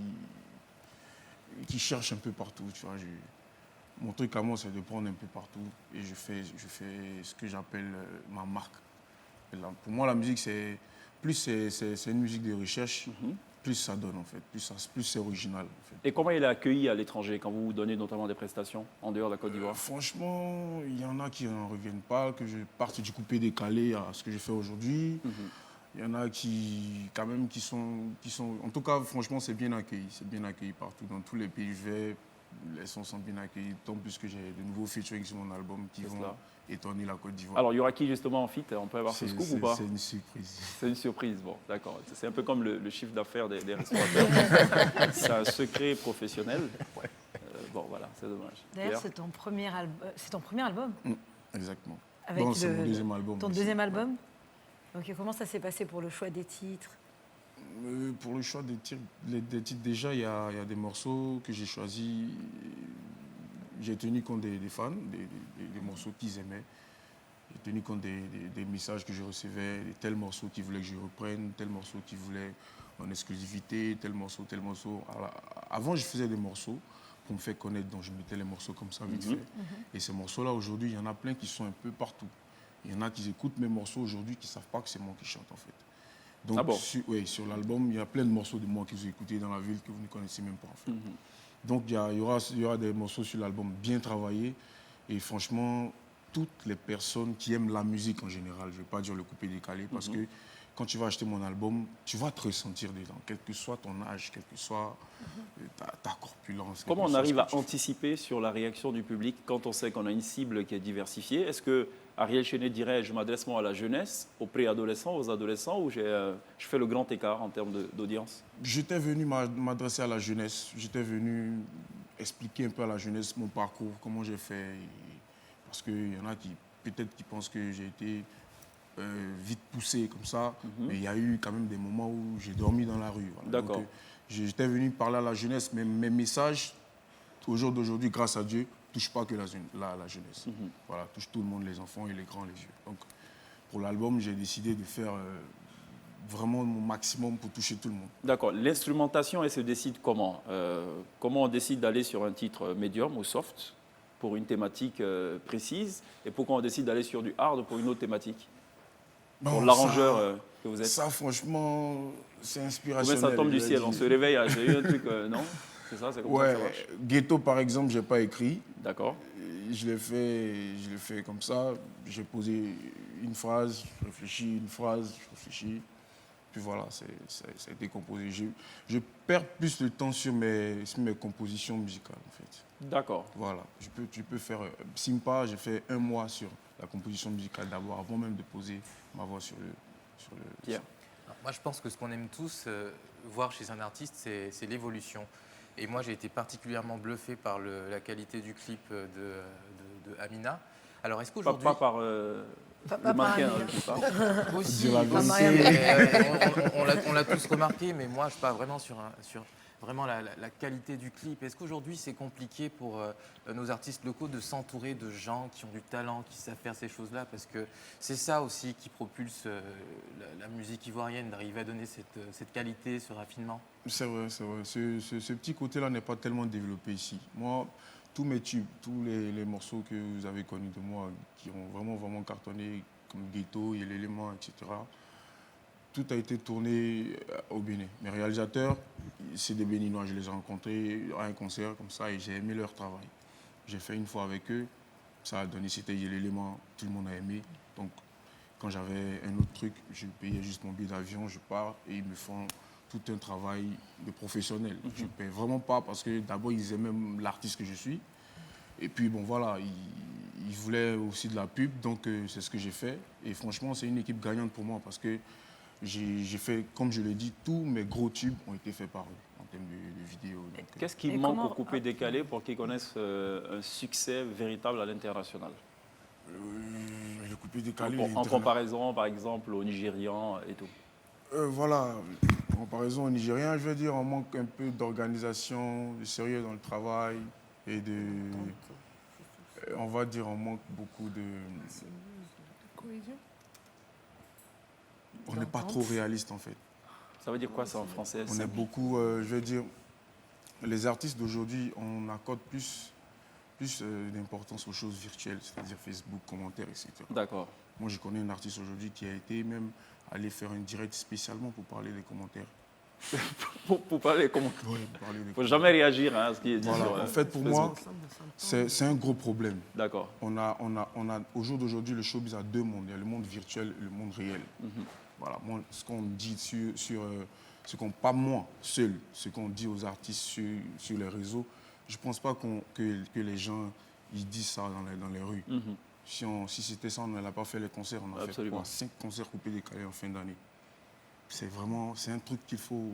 cherche un peu partout. Tu vois, mon truc à moi, c'est de prendre un peu partout et je fais ce que j'appelle ma marque. Et là, pour moi, la musique, c'est une musique de recherche, plus ça donne en fait, plus c'est original. En fait. Et comment il est accueilli à l'étranger quand vous donnez notamment des prestations en dehors de la Côte d'Ivoire? Franchement, il y en a qui n'en reviennent pas, que je parte du coupé décalé à ce que je fais aujourd'hui. Il y en a qui sont... En tout cas, franchement, c'est bien accueilli. C'est bien accueilli partout. Dans tous les pays où je vais, les sons sont bien accueillis. Tant plus que j'ai de nouveaux featuring sur mon album qui vont étonner la Côte d'Ivoire. Alors, il y aura qui justement en feat? On peut avoir ce scoop ou pas? C'est une surprise. C'est une surprise, bon, d'accord. C'est un peu comme le chiffre d'affaires des restaurateurs. C'est un secret professionnel. Bon, voilà, c'est dommage. D'ailleurs, c'est ton premier album? Exactement. C'est mon deuxième album. Ton deuxième album? Ok, comment ça s'est passé pour le choix des titres? Pour le choix des titres, déjà, il y a des morceaux que j'ai choisis. J'ai tenu compte des fans, des morceaux qu'ils aimaient. J'ai tenu compte des messages que je recevais, de tels morceaux qu'ils voulaient que je reprenne, tels morceaux qu'ils voulaient en exclusivité, tel morceau, tel morceau. Alors, avant, je faisais des morceaux pour me faire connaître, donc je mettais les morceaux comme ça, vite fait. Et ces morceaux-là, aujourd'hui, il y en a plein qui sont un peu partout. Il y en a qui écoutent mes morceaux aujourd'hui qui ne savent pas que c'est moi qui chante, en fait. Donc, sur l'album, il y a plein de morceaux de moi que vous écoutez dans la ville que vous ne connaissez même pas, en fait. Donc, il y aura des morceaux sur l'album bien travaillés. Et franchement, toutes les personnes qui aiment la musique en général, je ne vais pas dire le coupé-décalé, parce que quand tu vas acheter mon album, tu vas te ressentir dedans, quel que soit ton âge, quelle que soit ta corpulence. Comment on arrive à anticiper sur la réaction du public quand on sait qu'on a une cible qui est diversifiée? Est-ce que Ariel Chéné dirait je m'adresse moi à la jeunesse, aux préadolescents, aux adolescents, ou je fais le grand écart en termes d'audience? J'étais venu m'adresser à la jeunesse, j'étais venu expliquer un peu à la jeunesse mon parcours, comment j'ai fait. Parce qu'il y en a qui peut-être qui pensent que j'ai été vite poussé comme ça, mais il y a eu quand même des moments où j'ai dormi dans la rue. Voilà. D'accord. Donc, j'étais venu parler à la jeunesse, mais mes messages, au jour d'aujourd'hui, grâce à Dieu, ne touchent pas que la jeunesse. Voilà, touchent tout le monde, les enfants et les grands, les vieux. Donc, pour l'album, j'ai décidé de faire vraiment mon maximum pour toucher tout le monde. D'accord. L'instrumentation, elle se décide comment? Comment on décide d'aller sur un titre médium ou soft pour une thématique précise, et pourquoi on décide d'aller sur du hard pour une autre thématique? Pour l'arrangeur que vous êtes. Ça, franchement, c'est inspirationnel. Ça tombe du ciel, on se réveille, j'ai eu un truc, non? C'est ça, c'est comme ça que ça marche. Ghetto, par exemple, je n'ai pas écrit. D'accord. Je l'ai fait comme ça. J'ai posé une phrase, je réfléchis, une phrase, je réfléchis. Puis voilà, ça a été composé. Je perds plus de temps sur mes compositions musicales, en fait. D'accord. Voilà, tu peux faire... Simpa, j'ai fait 1 mois sur la composition musicale d'abord, avant même de poser ma voix sur le... Pierre. Moi, je pense que ce qu'on aime tous voir chez un artiste, c'est l'évolution. Et moi, j'ai été particulièrement bluffé par la qualité du clip de Amina. Alors, est-ce qu'aujourd'hui... Pas par... le mannequin, aussi, on l'a tous remarqué, mais moi, je parle vraiment sur vraiment la qualité du clip. Est-ce qu'aujourd'hui, c'est compliqué pour nos artistes locaux de s'entourer de gens qui ont du talent, qui savent faire ces choses-là? Parce que c'est ça aussi qui propulse la musique ivoirienne, d'arriver à donner cette qualité, ce raffinement. C'est vrai, c'est vrai. Ce petit côté-là n'est pas tellement développé ici. Moi, tous mes tubes, tous les morceaux que vous avez connus de moi, qui ont vraiment cartonné, comme Ghetto, et l'élément, etc., tout a été tourné au Bénin. Mes réalisateurs, c'est des Béninois. Je les ai rencontrés à un concert comme ça et j'ai aimé leur travail. J'ai fait une fois avec eux. Ça a donné, c'était l'élément, tout le monde a aimé. Donc, quand j'avais un autre truc, je payais juste mon billet d'avion, je pars et ils me font tout un travail de professionnel. Je ne paie vraiment pas parce que d'abord, ils aimaient même l'artiste que je suis. Et puis, bon, voilà, ils voulaient aussi de la pub, donc c'est ce que j'ai fait. Et franchement, c'est une équipe gagnante pour moi parce que j'ai fait, comme je l'ai dit, tous mes gros tubes ont été faits par eux en termes de vidéos. Qu'est-ce qui manque au coupé-décalé pour qu'ils connaissent un succès véritable à l'international? Le coupé-décalé... En comparaison, par exemple, au Nigérian et tout. Voilà, en comparaison au Nigérien, je veux dire, on manque un peu d'organisation, de sérieux dans le travail et on va dire, on manque beaucoup de... Cohésion. On n'est pas trop réaliste, en fait. Ça veut dire quoi, ça, en français? On est beaucoup, je veux dire, les artistes d'aujourd'hui, on accorde plus d'importance aux choses virtuelles, c'est-à-dire Facebook, commentaires, etc. D'accord. Moi, je connais un artiste aujourd'hui qui a été même allé faire un direct spécialement pour parler des commentaires. pour parler des commentaires. Oui, il ne faut jamais réagir à ce qui est dit sur en fait, pour moi, c'est un gros problème. D'accord. On a, au jour d'aujourd'hui, le showbiz a 2 mondes. Il y a le monde virtuel et le monde réel. Voilà, moi, ce qu'on dit pas moi seul, ce qu'on dit aux artistes sur les réseaux, je ne pense pas que les gens ils disent ça dans les rues. Si c'était ça, on n'allait pas fait les concerts. On a fait 5 concerts coupés-décalés en fin d'année. C'est un truc qu'il faut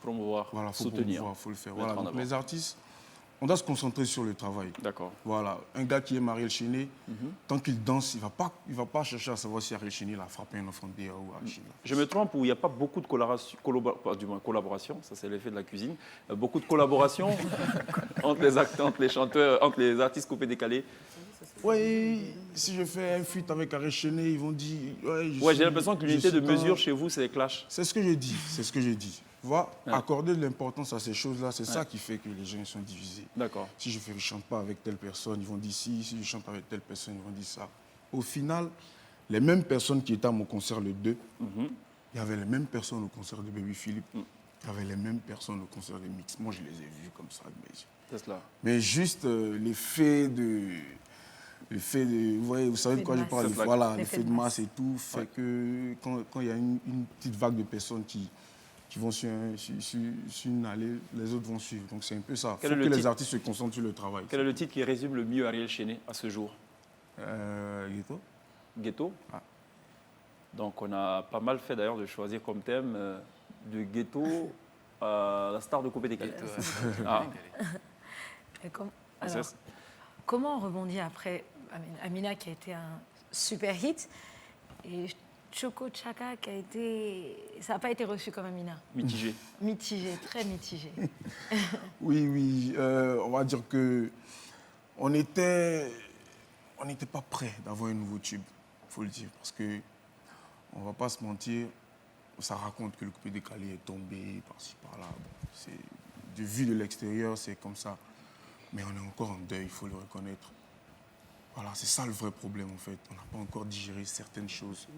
promouvoir, voilà, faut soutenir. Il faut le faire. Voilà, donc les artistes, on doit se concentrer sur le travail. D'accord. Voilà, un gars qui aime Ariel Chéné, tant qu'il danse, il va pas chercher à savoir si Ariel Chéné a frappé un enfant de DA ou Ariel Chéné. Je me trompe, où il n'y a pas beaucoup de collaboration, ça c'est l'effet de la cuisine, beaucoup de collaboration entre les chanteurs, entre les artistes coupés-décalés. Ouais, si je fais un feat avec Arrêt Chené, ils vont dire... Ouais, j'ai l'impression que l'unité de mesure chez vous, c'est les clashs. C'est ce que je dis, c'est ce que je dis. Tu vois, accorder de l'importance à ces choses-là, c'est ça qui fait que les gens sont divisés. D'accord. Si je ne chante pas avec telle personne, ils vont dire ci. Si je chante avec telle personne, ils vont dire ça. Au final, les mêmes personnes qui étaient à mon concert le 2, il y avait les mêmes personnes au concert de Baby Philippe, il y avait les mêmes personnes au concert de Mix. Moi, je les ai vus comme ça avec mes yeux. C'est cela. Mais juste l'effet de... vous savez de quoi je parle. Voilà, l'effet de masse et tout fait que quand il y a une petite vague de personnes qui vont sur une allée, les autres vont suivre. Donc c'est un peu ça. Il faut que les artistes se concentrent sur le travail. Quel est le titre qui résume le mieux Ariel Chené à ce jour? Ghetto. Ghetto. Donc on a pas mal fait d'ailleurs de choisir comme thème de Ghetto à la star de Coupé Décalé. Comment on rebondit après Amina qui a été un super hit et Choco Chaka qui a été... Ça n'a pas été reçu comme Amina. Mitigé. Mitigé, très mitigé. Oui, on va dire que on n'était pas prêt d'avoir un nouveau tube, il faut le dire, parce que on ne va pas se mentir, ça raconte que le Coupé Décalé est tombé par-ci, par-là. Bon, de vue de l'extérieur, c'est comme ça. Mais on est encore en deuil, il faut le reconnaître. Voilà, c'est ça le vrai problème en fait. On n'a pas encore digéré certaines choses.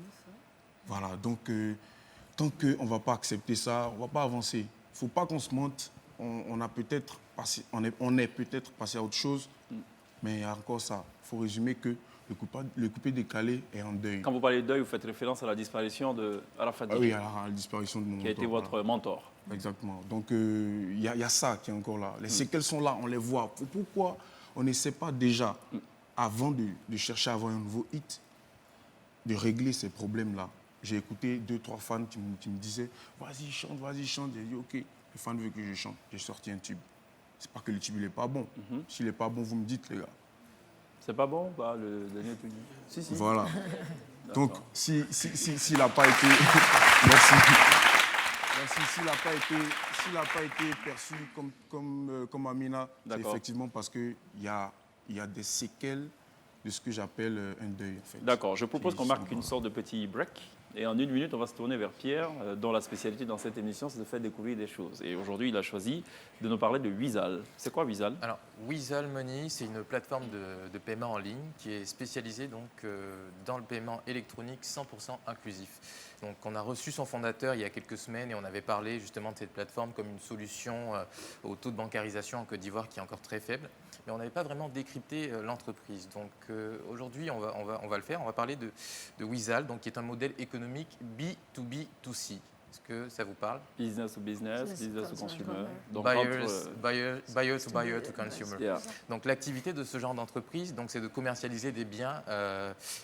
Voilà, donc tant qu'on ne va pas accepter ça, on ne va pas avancer. Il ne faut pas qu'on se mente. On est peut-être passé à autre chose, mais il y a encore ça. Il faut résumer que le Coupé Décalé est en deuil. Quand vous parlez de deuil, vous faites référence à la disparition d'Arafat Djigui. Oui, à la disparition de mon mentor. Qui a été votre mentor. Exactement. Donc, il y a ça qui est encore là. Les séquelles sont là, on les voit. Pourquoi on n'essaie pas déjà, avant de chercher à avoir un nouveau hit, de régler ces problèmes-là? J'ai écouté 2-3 fans qui me disaient « Vas-y, chante, vas-y, chante ». J'ai dit « Ok, les fans veulent que je chante ». J'ai sorti un tube. C'est pas que le tube n'est pas bon. S'il n'est pas bon, vous me dites, les gars. C'est pas bon, le dernier tube? Si. Voilà. Donc, s'il n'a pas été... Merci. S'il n'a pas été perçu comme Amina, c'est effectivement parce qu'il y a des séquelles de ce que j'appelle un deuil. En fait. D'accord, je propose qu'on marque une sorte de petit break. Et en 1 minute, on va se tourner vers Pierre, dont la spécialité dans cette émission, c'est de faire découvrir des choses. Et aujourd'hui, il a choisi de nous parler de Wizall. C'est quoi Wizall? Alors, Wizall Money, c'est une plateforme de paiement en ligne qui est spécialisée donc, dans le paiement électronique 100% inclusif. Donc, on a reçu son fondateur il y a quelques semaines et on avait parlé justement de cette plateforme comme une solution au taux de bancarisation en Côte d'Ivoire qui est encore très faible. Mais on n'avait pas vraiment décrypté l'entreprise. Donc aujourd'hui, on va le faire. On va parler de Wizall, donc qui est un modèle économique B2B2C. Est-ce que ça vous parle? Business to business, business to consumer. Donc, buyer to buyer to consumer. Yeah. Donc l'activité de ce genre d'entreprise, c'est de commercialiser des biens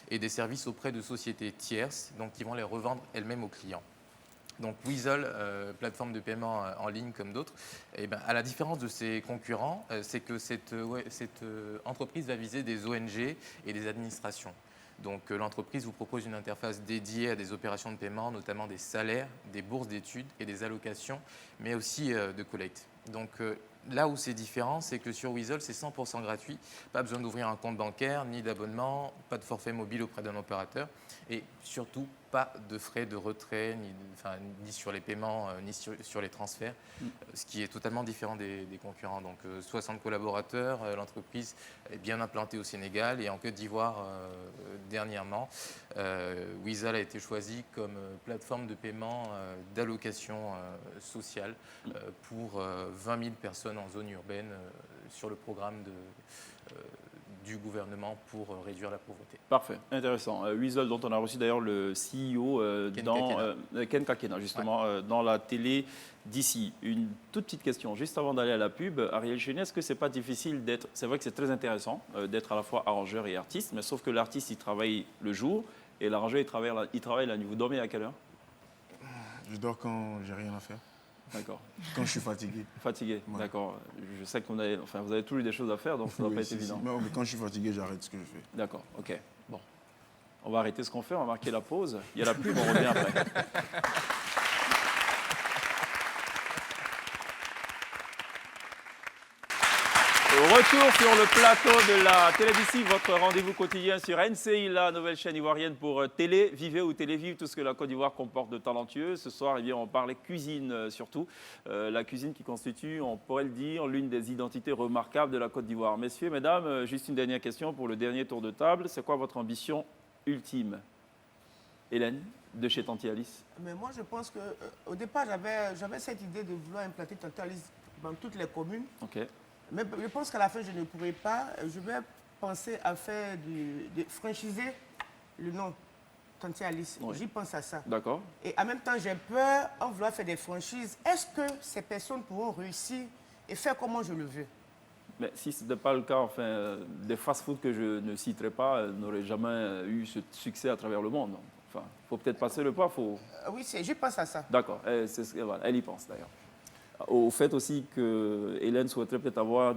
et des services auprès de sociétés tierces, donc qui vont les revendre elles-mêmes aux clients. Donc Wizall, plateforme de paiement en ligne comme d'autres, à la différence de ses concurrents, c'est que cette entreprise va viser des ONG et des administrations. Donc l'entreprise vous propose une interface dédiée à des opérations de paiement, notamment des salaires, des bourses d'études et des allocations, mais aussi de collecte. Donc là où c'est différent, c'est que sur Wizall, c'est 100% gratuit, pas besoin d'ouvrir un compte bancaire, ni d'abonnement, pas de forfait mobile auprès d'un opérateur et surtout pas de frais de retrait, ni sur les paiements, ni sur les transferts, ce qui est totalement différent des concurrents. Donc 60 collaborateurs, l'entreprise est bien implantée au Sénégal et en Côte d'Ivoire dernièrement. Wizall a été choisi comme plateforme de paiement d'allocation sociale pour 20 000 personnes en zone urbaine sur le programme du gouvernement pour réduire la pauvreté. Parfait, intéressant. Wizall, dont on a reçu d'ailleurs le CEO Ken Kakena, justement, dans la télé d'ici. Une toute petite question, juste avant d'aller à la pub. Ariel Chené, est-ce que c'est pas difficile d'être... C'est vrai que c'est très intéressant d'être à la fois arrangeur et artiste, mais sauf que l'artiste, il travaille le jour et l'arrangeur, il travaille la nuit. Vous dormez à quelle heure? Je dors quand j'ai rien à faire. D'accord. Quand je suis fatigué. Fatigué, ouais. D'accord. Je sais que vous avez toujours eu des choses à faire, donc ça ne doit pas être évident. Mais quand je suis fatigué, j'arrête ce que je fais. D'accord, ok. Bon. On va arrêter ce qu'on fait, on va marquer la pause. Il y a la pub, on revient après. Retour sur le plateau de la Télévision, votre rendez-vous quotidien sur NCI, la nouvelle chaîne ivoirienne pour télé, vivez ou télévivre, tout ce que la Côte d'Ivoire comporte de talentueux. Ce soir, eh bien, on parlait cuisine surtout. La cuisine qui constitue, on pourrait le dire, l'une des identités remarquables de la Côte d'Ivoire. Messieurs, mesdames, juste une dernière question pour le dernier tour de table. C'est quoi votre ambition ultime? Hélène, de chez Tanti Alice. Mais moi, je pense qu'au départ, j'avais cette idée de vouloir implanter Tanti Alice dans toutes les communes. Ok. Mais je pense qu'à la fin, je ne pourrai pas. Je vais penser à faire de franchiser le nom Tanti Alice. Oui. J'y pense à ça. D'accord. Et en même temps, j'ai peur, en vouloir faire des franchises, est-ce que ces personnes pourront réussir et faire comment je le veux? Mais si ce n'était pas le cas, enfin, des fast-foods que je ne citerai pas n'auraient jamais eu ce succès à travers le monde. Enfin, il faut peut-être passer le pas. Oui, j'y pense à ça. D'accord, voilà, elle y pense d'ailleurs. Au fait aussi que Hélène souhaiterait peut-être avoir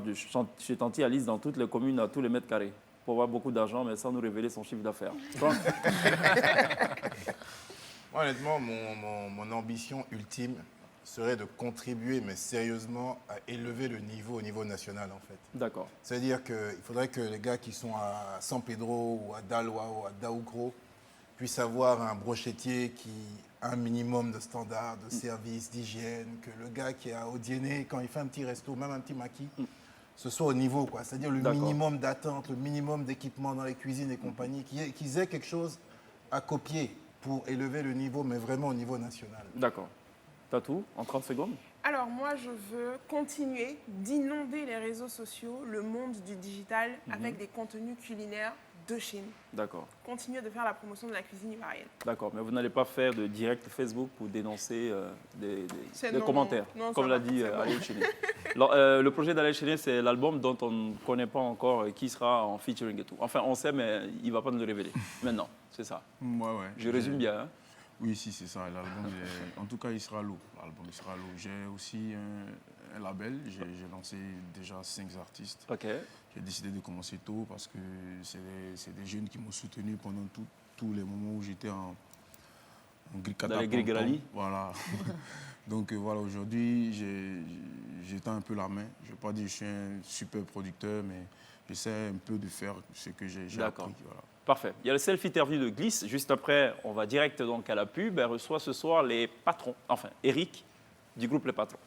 chez Tanti Alice dans toutes les communes à tous les mètres carrés pour avoir beaucoup d'argent, mais sans nous révéler son chiffre d'affaires. Honnêtement, mon ambition ultime serait de contribuer, mais sérieusement, à élever le niveau au niveau national, en fait. D'accord. C'est-à-dire qu'il faudrait que les gars qui sont à San Pedro ou à Daloa ou à Daoukro puissent avoir un brochetier qui a un minimum de standards, de service, d'hygiène, que le gars qui est à Odiéné, quand il fait un petit resto, même un petit maquis, ce soit au niveau, quoi. C'est-à-dire le minimum d'attente, le minimum d'équipement dans les cuisines et compagnie, qu'ils aient quelque chose à copier pour élever le niveau, mais vraiment au niveau national. D'accord. Tatou, en 30 secondes. Alors moi, je veux continuer d'inonder les réseaux sociaux, le monde du digital, avec des contenus culinaires de chez nous. D'accord. Continuer de faire la promotion de la cuisine ivoirienne. D'accord, mais vous n'allez pas faire de direct Facebook pour dénoncer des Non, commentaires, non, comme ça l'a va, dit c'est bon. Alain Chéné. Le projet d'Alain Chéné, c'est l'album dont on ne connaît pas encore qui sera en featuring et tout. Enfin, on sait, mais il ne va pas nous le révéler. Maintenant, c'est ça. Ouais. Je résume bien. Hein? Oui, si, c'est ça. L'album, en tout cas, il sera lourd. L'album, il sera lourd. J'ai aussi un label. J'ai lancé déjà 5 artistes. Ok. J'ai décidé de commencer tôt parce que c'est des jeunes qui m'ont soutenu pendant tous les moments où j'étais en grille dans les grilles rallye. Voilà. Donc voilà, aujourd'hui, j'étends un peu la main. Je ne vais pas dire que je suis un super producteur, mais j'essaie un peu de faire ce que j'ai appris. Voilà. Parfait. Il y a le self-interview de Glisse. Juste après, on va direct donc à la pub. Elle reçoit ce soir les patrons, enfin Eric, du groupe Les Patrons.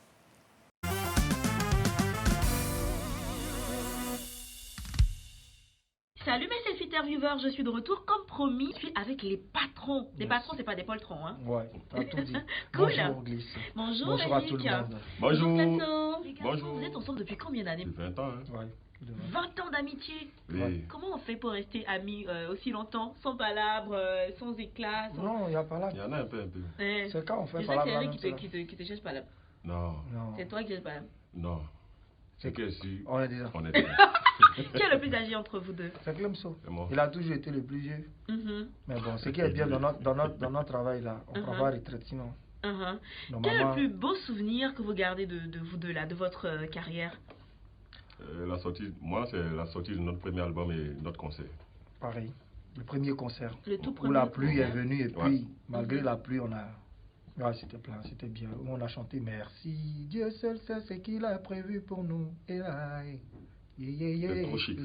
Salut mes self-intervieweurs, je suis de retour comme promis. Je suis avec les patrons. Les patrons, c'est pas des poltrons, hein? Ouais, t'as tout dit. Cool. Bonjour Glisse. Bonjour Bonjour à Eric. tout le monde. Bonjour Bonjour. Plateau. Bonjour. Vous êtes ensemble depuis combien d'années? 20 ans, hein? Ouais. 20 ans d'amitié. Oui. Comment on fait pour rester amis aussi longtemps, sans palabres, sans éclat sans... Non, il n'y a pas là. Il y en a un peu. C'est quand on fait Je pas sais la que c'est blague. Eric qui te cherche pas là. Non. C'est toi qui cherches pas là. Non. C'est que si. On est déjà. On est déjà. Qui est le plus âgé entre vous deux? C'est Clemso. C'est moi. Il a toujours été le plus vieux. Mais bon, ce qui est bien dans notre travail là, on prend pas retraite sinon. Quel est le plus beau souvenir que vous gardez de vous deux là, de votre carrière? La sortie, moi, c'est la sortie de notre premier album et notre concert. Pareil. Le premier concert. Le tout Où premier la pluie est venue et puis, Ouais. malgré la pluie, on a. Ouais, c'était plein, c'était bien. Où on a chanté merci. Dieu seul sait ce qu'il a prévu pour nous. Et là, C'est trop chic.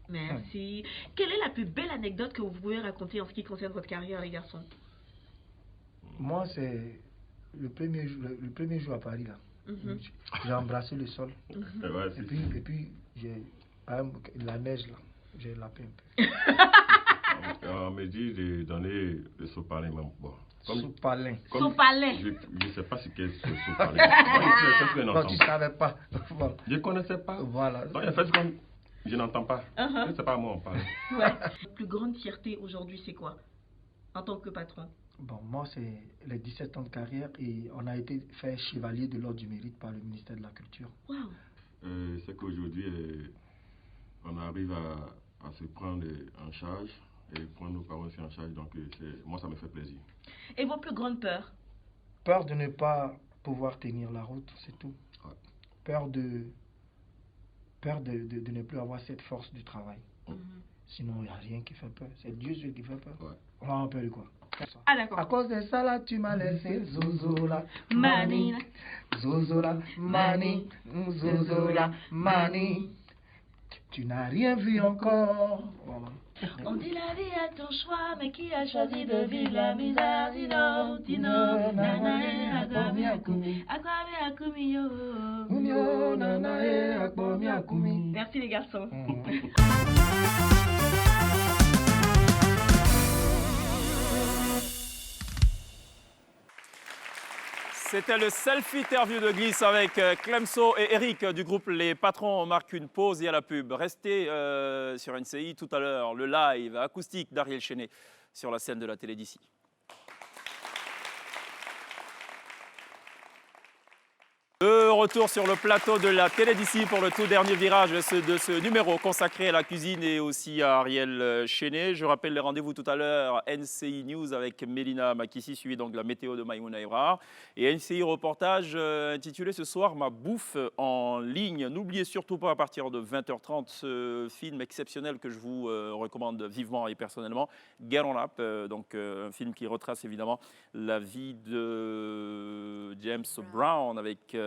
Merci. Quelle est la plus belle anecdote que vous pouvez raconter en ce qui concerne votre carrière, les garçons? Moi, c'est le premier jour à Paris là. J'ai embrassé le sol. Ouais, Et puis j'ai la neige là, j'ai lapé un peu. On me dit de donner le sopalin même. Bon. Sopalin. Sopalin. Je ne sais pas ce qu'est ce sopalin. Non, tu ne savais pas. Voilà. Je ne connaissais pas. Voilà. Donc, en fait, comme je n'entends pas. Je ne sais pas à moi on parle. Ouais. La plus grande fierté aujourd'hui, c'est quoi en tant que patron? Bon, moi, c'est les 17 ans de carrière et on a été fait chevalier de l'ordre du mérite par le ministère de la Culture. Wow. C'est qu'aujourd'hui, on arrive à se prendre en charge et prendre nos parents aussi en charge. Donc, moi, ça me fait plaisir. Et vos plus grandes peurs? Peur de ne pas pouvoir tenir la route, c'est tout. Ouais. Peur de ne plus avoir cette force du travail. Sinon, il n'y a rien qui fait peur. C'est Dieu seul qui fait peur. Ouais. On a peur de quoi? Ah d'accord. À cause de ça, là, tu m'as laissé zozo, là. Manina. Zozola, Mani, Zozola, Mani. Tu n'as rien vu encore. Voilà. On dit la vie est ton choix, mais qui a choisi de vivre la misère? Dino, Dino, nanae, akwami akumi, akwami akumi yo. Unyo, nanae, akwami akumi. Merci les garçons. C'était le selfie-interview de Glisse avec Clemso et Eric du groupe Les Patrons. On marque une pause et à la pub. Restez sur NCI tout à l'heure, le live acoustique d'Ariel Chenet sur la scène de la télé d'ici. De retour sur le plateau de la télé d'ici pour le tout dernier virage de ce numéro consacré à la cuisine et aussi à Ariel Chenet. Je rappelle les rendez-vous tout à l'heure, NCI News avec Mélina Makissi, suivi donc de la météo de Maïmouna Ebrar. Et NCI reportage intitulé ce soir Ma bouffe en ligne. N'oubliez surtout pas à partir de 20h30 ce film exceptionnel que je vous recommande vivement et personnellement, Get On Up, donc un film qui retrace évidemment la vie de James Brown avec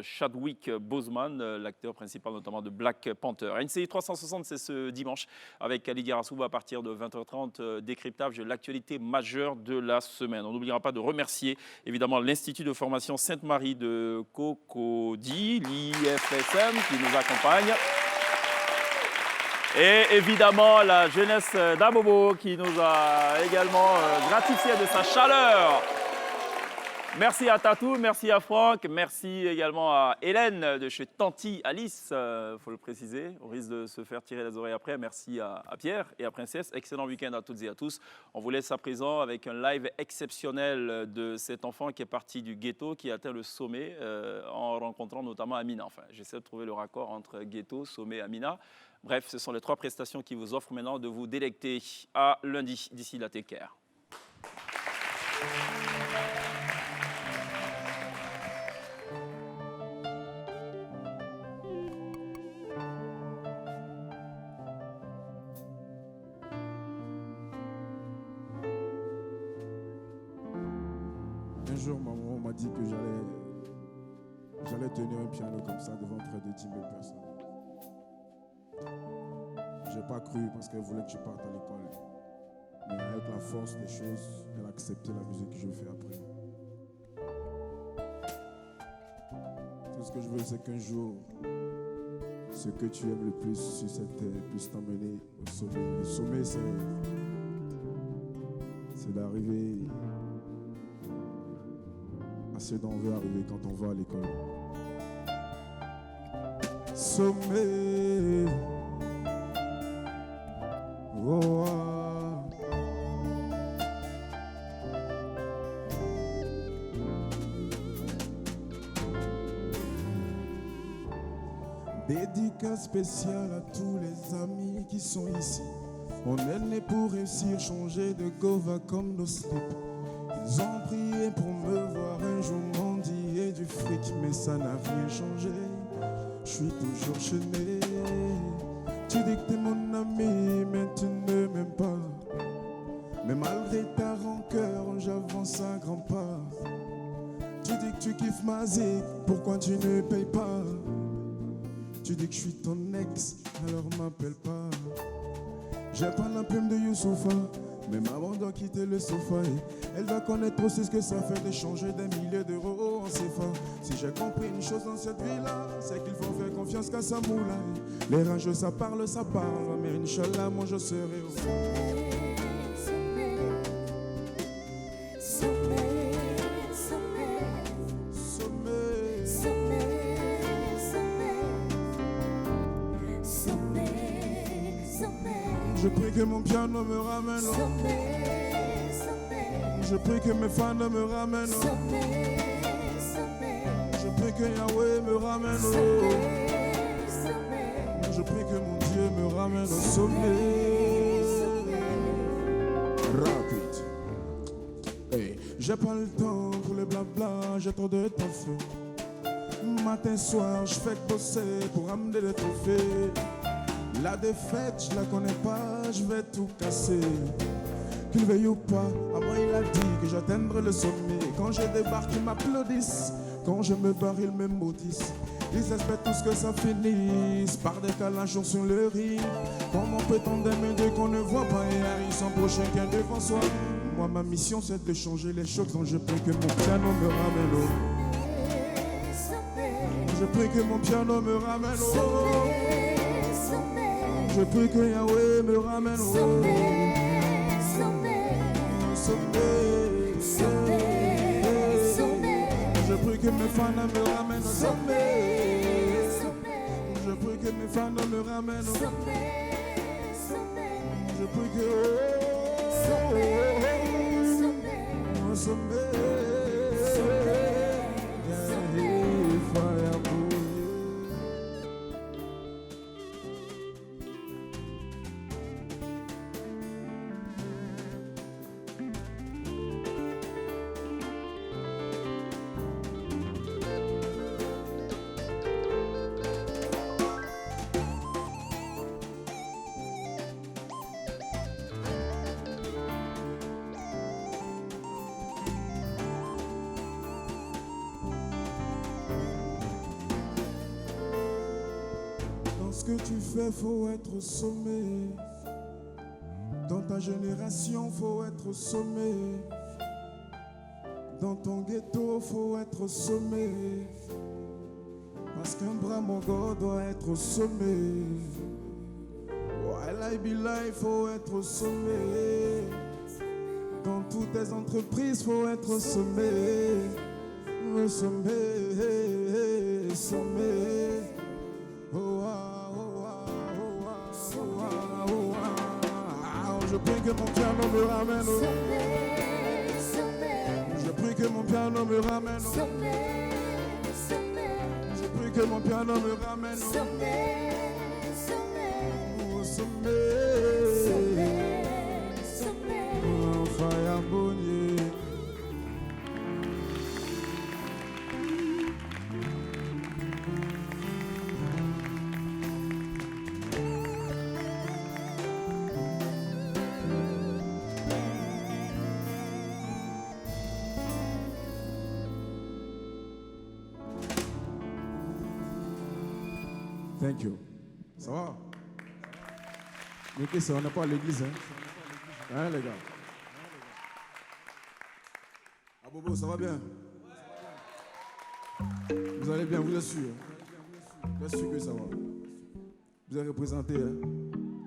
Chadwick Boseman, l'acteur principal notamment de Black Panther. NCI 360, c'est ce dimanche avec Lydia Rassouba à partir de 20h30, décryptage de l'actualité majeure de la semaine. On n'oubliera pas de remercier évidemment l'Institut de formation Sainte-Marie de Cocody, l'IFSM qui nous accompagne. Et évidemment la jeunesse d'Abobo qui nous a également gratifié de sa chaleur. Merci à Tatou, merci à Franck, merci également à Hélène de chez Tanti Alice, faut le préciser, au risque de se faire tirer les oreilles après. Merci à Pierre et à Princesse. Excellent week-end à toutes et à tous. On vous laisse à présent avec un live exceptionnel de cet enfant qui est parti du ghetto, qui a atteint le sommet en rencontrant notamment Amina. Enfin, j'essaie de trouver le raccord entre ghetto, sommet et Amina. Bref, ce sont les 3 prestations qui vous offrent maintenant de vous délecter. À lundi, d'ici la Take Care. Un jour, maman m'a dit que j'allais tenir un piano comme ça devant près de 10 000 personnes. Je n'ai pas cru parce qu'elle voulait que je parte à l'école. Mais avec la force des choses, elle a accepté la musique que je fais après. Tout ce que je veux, c'est qu'un jour, ce que tu aimes le plus sur cette terre puisse t'emmener au sommet. Le sommet, c'est d'arriver à ce dont on veut arriver quand on va à l'école. Sommet, oh, ah. Dédicace spéciale à tous les amis qui sont ici. On est né pour réussir, changer de gova comme nos slips. Ils ont prié pour me voir un jour mendier du fric, mais ça n'a rien changé. Je suis toujours chaîné. Tu dis que t'es mon ami, mais tu ne m'aimes pas. Mais malgré ta rancœur, j'avance à grands pas. Tu dis que tu kiffes ma zik, pourquoi tu ne payes pas? Tu dis que je suis ton ex, alors m'appelle pas. J'ai pas la plume de Youssoufa, mais maman doit quitter le sofa et elle doit connaître aussi ce que ça fait d'échanger des milliers d'euros en CFA. Si j'ai compris une chose dans cette vie-là, c'est qu'il faut faire confiance qu'à sa moula. Les rageux ça parle, mais Inch'Allah, moi je serai au Je prie que mon piano me ramène au sommet. Je prie que mes fans me ramènent au sommet. Je prie que Yahweh me ramène au sommet. Je prie que mon Dieu me ramène au sommet. Rapide. Hey. J'ai pas le temps pour les blabla, j'ai trop de taf. Matin, soir, je fais que bosser pour amener des trophées. La défaite, je la connais pas, je vais tout casser. Qu'il veuille ou pas, à moi il a dit que j'atteindrai le sommet. Quand je débarque, ils m'applaudissent. Quand je me barre, ils me maudissent. Ils espèrent tous que ça finisse par des calages sur le riz. Comment peut-on me dire qu'on ne voit pas et Harry son prochain qui est devant soi? Moi, ma mission, c'est de changer les choses, donc je prie que mon piano me ramène au. Je prie que mon piano me ramène au. Je prie que Yahweh me ramène au. Je prie que mes fans me ramènent au sommet. Je prie que mes fans me ramènent au sommet. Je prie que au sommet. Ce que tu fais, faut être au sommet. Dans ta génération, faut être au sommet. Dans ton ghetto, faut être au sommet. Parce qu'un bras mongo doit être au sommet. While I be live, faut être au sommet. Dans toutes tes entreprises, faut être au sommet. Au sommet, sommet. Oh, je prie que mon piano me ramène au sommet. Je prie que mon piano me ramène au sommet. Je prie que mon piano me ramène au sommet. Au sommet. Oh, Fire Bonnier. Thank you. Ça va? Mais qu'est-ce qu'on n'est pas à l'église, hein? Hein, les gars? Ah, Bobo, ça va bien? Vous allez bien, vous êtes sûr? Vous êtes sûr que ça va? Vous êtes représenté, hein?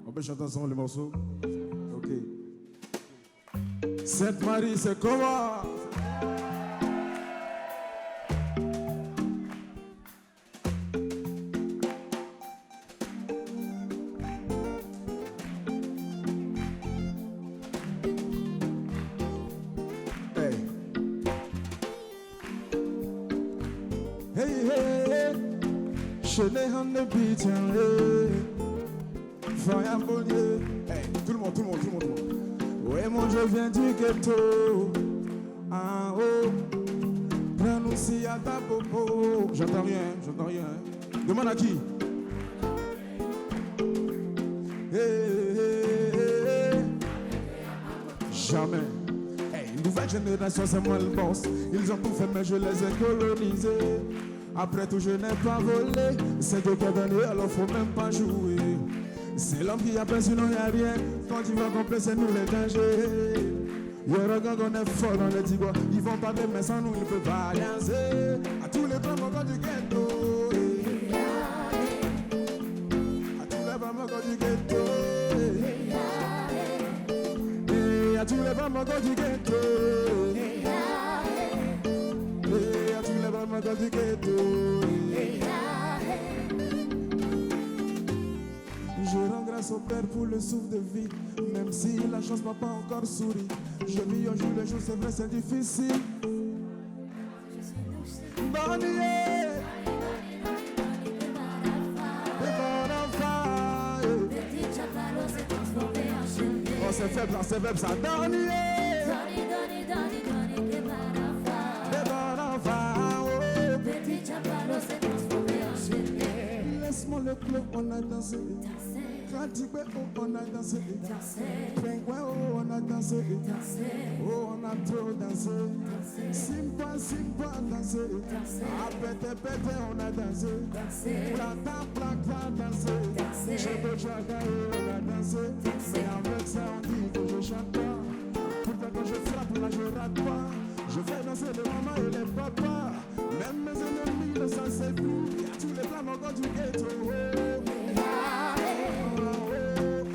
On peut chanter ensemble le morceau? Ok. Sainte Marie, c'est comment? Je n'ai rien de pitié. Fire Bonnier. Hey, tout le monde. Ouais, moi je viens du ghetto. En haut. Prends-nous si à ta popo. J'entends rien. Demande à qui? Jamais. Hey, nouvelle génération, c'est moi le boss. Ils ont tout fait, mais je les ai colonisés. Après tout, je n'ai pas volé. C'est Dieu qui a donné, alors faut même pas jouer. C'est l'homme qui a peur, sinon y'a rien. Quand il va complet, c'est nous les dangers. Y'aura gang, on est fort dans les tibois. Ils vont parler, mais sans nous, ils ne peuvent pas danser. À tous les bras, encore du ghetto. À tous les bras, encore du ghetto. Et à tous les bras, encore du ghetto. Du ghetto. Je rends grâce au Père pour le souffle de vie, même si la chance m'a pas encore souri. Je vis un jour le jour, c'est vrai, c'est difficile. Bonnier, oh, c'est faible, ça. Bonnier. Laisse-moi le club, on a dansé. Katigbe, oh, on a dansé. Pingouin, oh, on a dansé. Oh, on a trop dansé. Simpa, dansé. Pète, on a dansé. Plata, dansé. Chebo, chaga, on a dansé. Mais avec ça, on dit que je chante pas. Pourtant, quand je frappe, là, je rate pas. Je fais danser les mamans et les papas. Même mes ennemis ne s'en savent plus. Y'a tous les blancs morts du ghetto.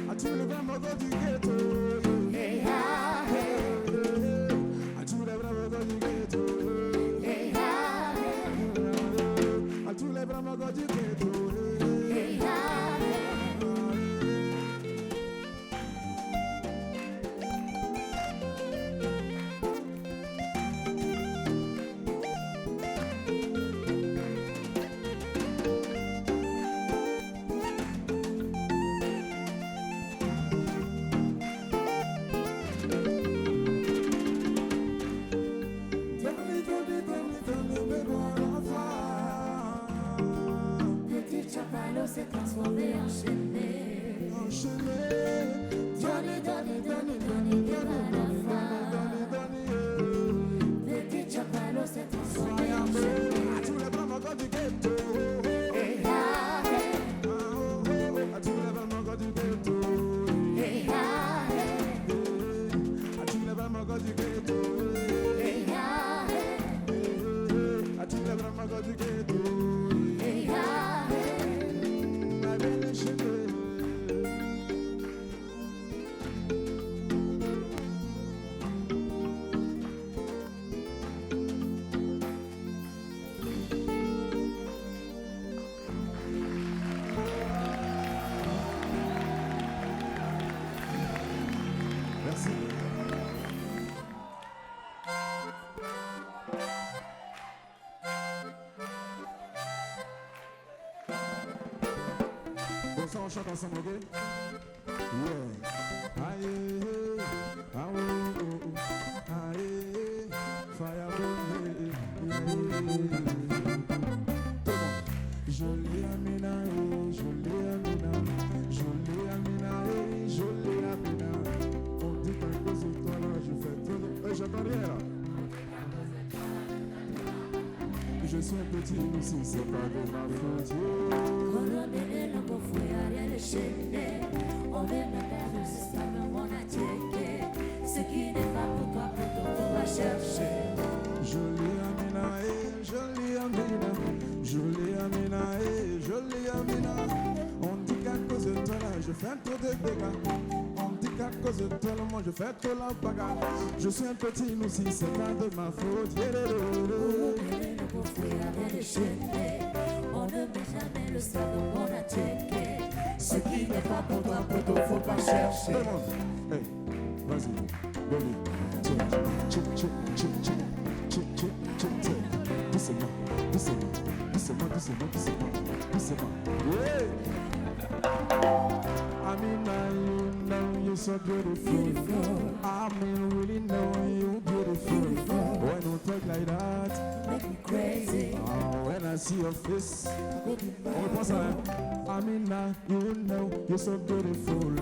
À tous les blancs morts du ghetto. À tous les blancs morts du ghetto. À tous les blancs morts du ghetto. S'est transformé en chaîné. Donne Petit Chapalo s'est transformé en chaîné. À tous les blancs morts du ghetto. À tous les blancs morts du ghetto. À tous les blancs morts du ghetto. À tous les blancs morts du ghetto. On chante ensemble, ok? Yeah. Aïe, ah oh, oh. Aïe, fireball, Jolie Amina, jolie Amina, jolie Amina, jolie Amina. On dit quelque chose de toi là, je fais tout le... j'entends rien là. Je suis un petit aussi, c'est pas de ma faute. On veut me perdre, c'est ça le monde a checké. Ce qui n'est pas pour toi, on va chercher. Jolie Amina, jolie Amina, jolie Amina, jolie Amina. On dit qu'à cause de toi là, je fais trop de dégâts. On dit qu'à cause de toi là, moi je fais trop la bagarre. Je suis un petit aussi, c'est pas de ma faute. On ne met jamais le seul au monde à checker. Ce qui n'est pas pour toi, faut pas chercher. Hey, vas-y, baby. Doucement. Yeah. I mean, you know you're so beautiful. I mean, really know you're beautiful. When you talk like that, make me crazy. When I see your face, on reprend ça. I mean, you know you're so beautiful.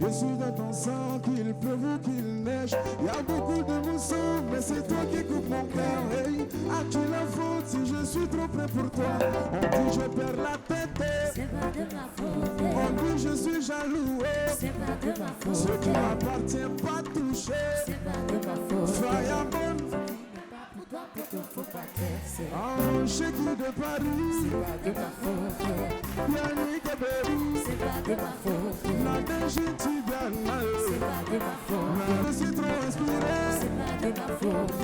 Je suis dans ton sang, qu'il pleuve ou qu'il neige. Il y a beaucoup de mousson, mais c'est toi qui coupes mon cœur. Hey, as-tu la faute si je suis trop près pour toi? On dit je perds la tête. C'est pas de ma faute. On dit je suis jaloux. C'est pas de ma faute. Ce qui m'appartient pas touché. C'est pas de ma faute. Fireball. Faut pas tester. Oh, chez qui de Paris. C'est pas de ma faute. Yannick et Berry. C'est pas de ma faute. La neige tu gagnes. C'est pas de ma faute. Je suis trop inspiré. C'est pas de ma faute.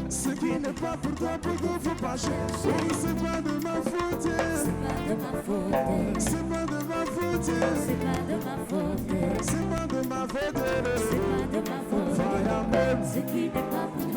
Ce qui n'est pas pour toi, faut pas chercher. Oui, c'est pas de ma faute. C'est pas de ma faute. C'est pas de ma faute. C'est pas de ma faute. C'est pas de ma faute. C'est pas de ma faute. Fireman. Ce qui n'est pas pour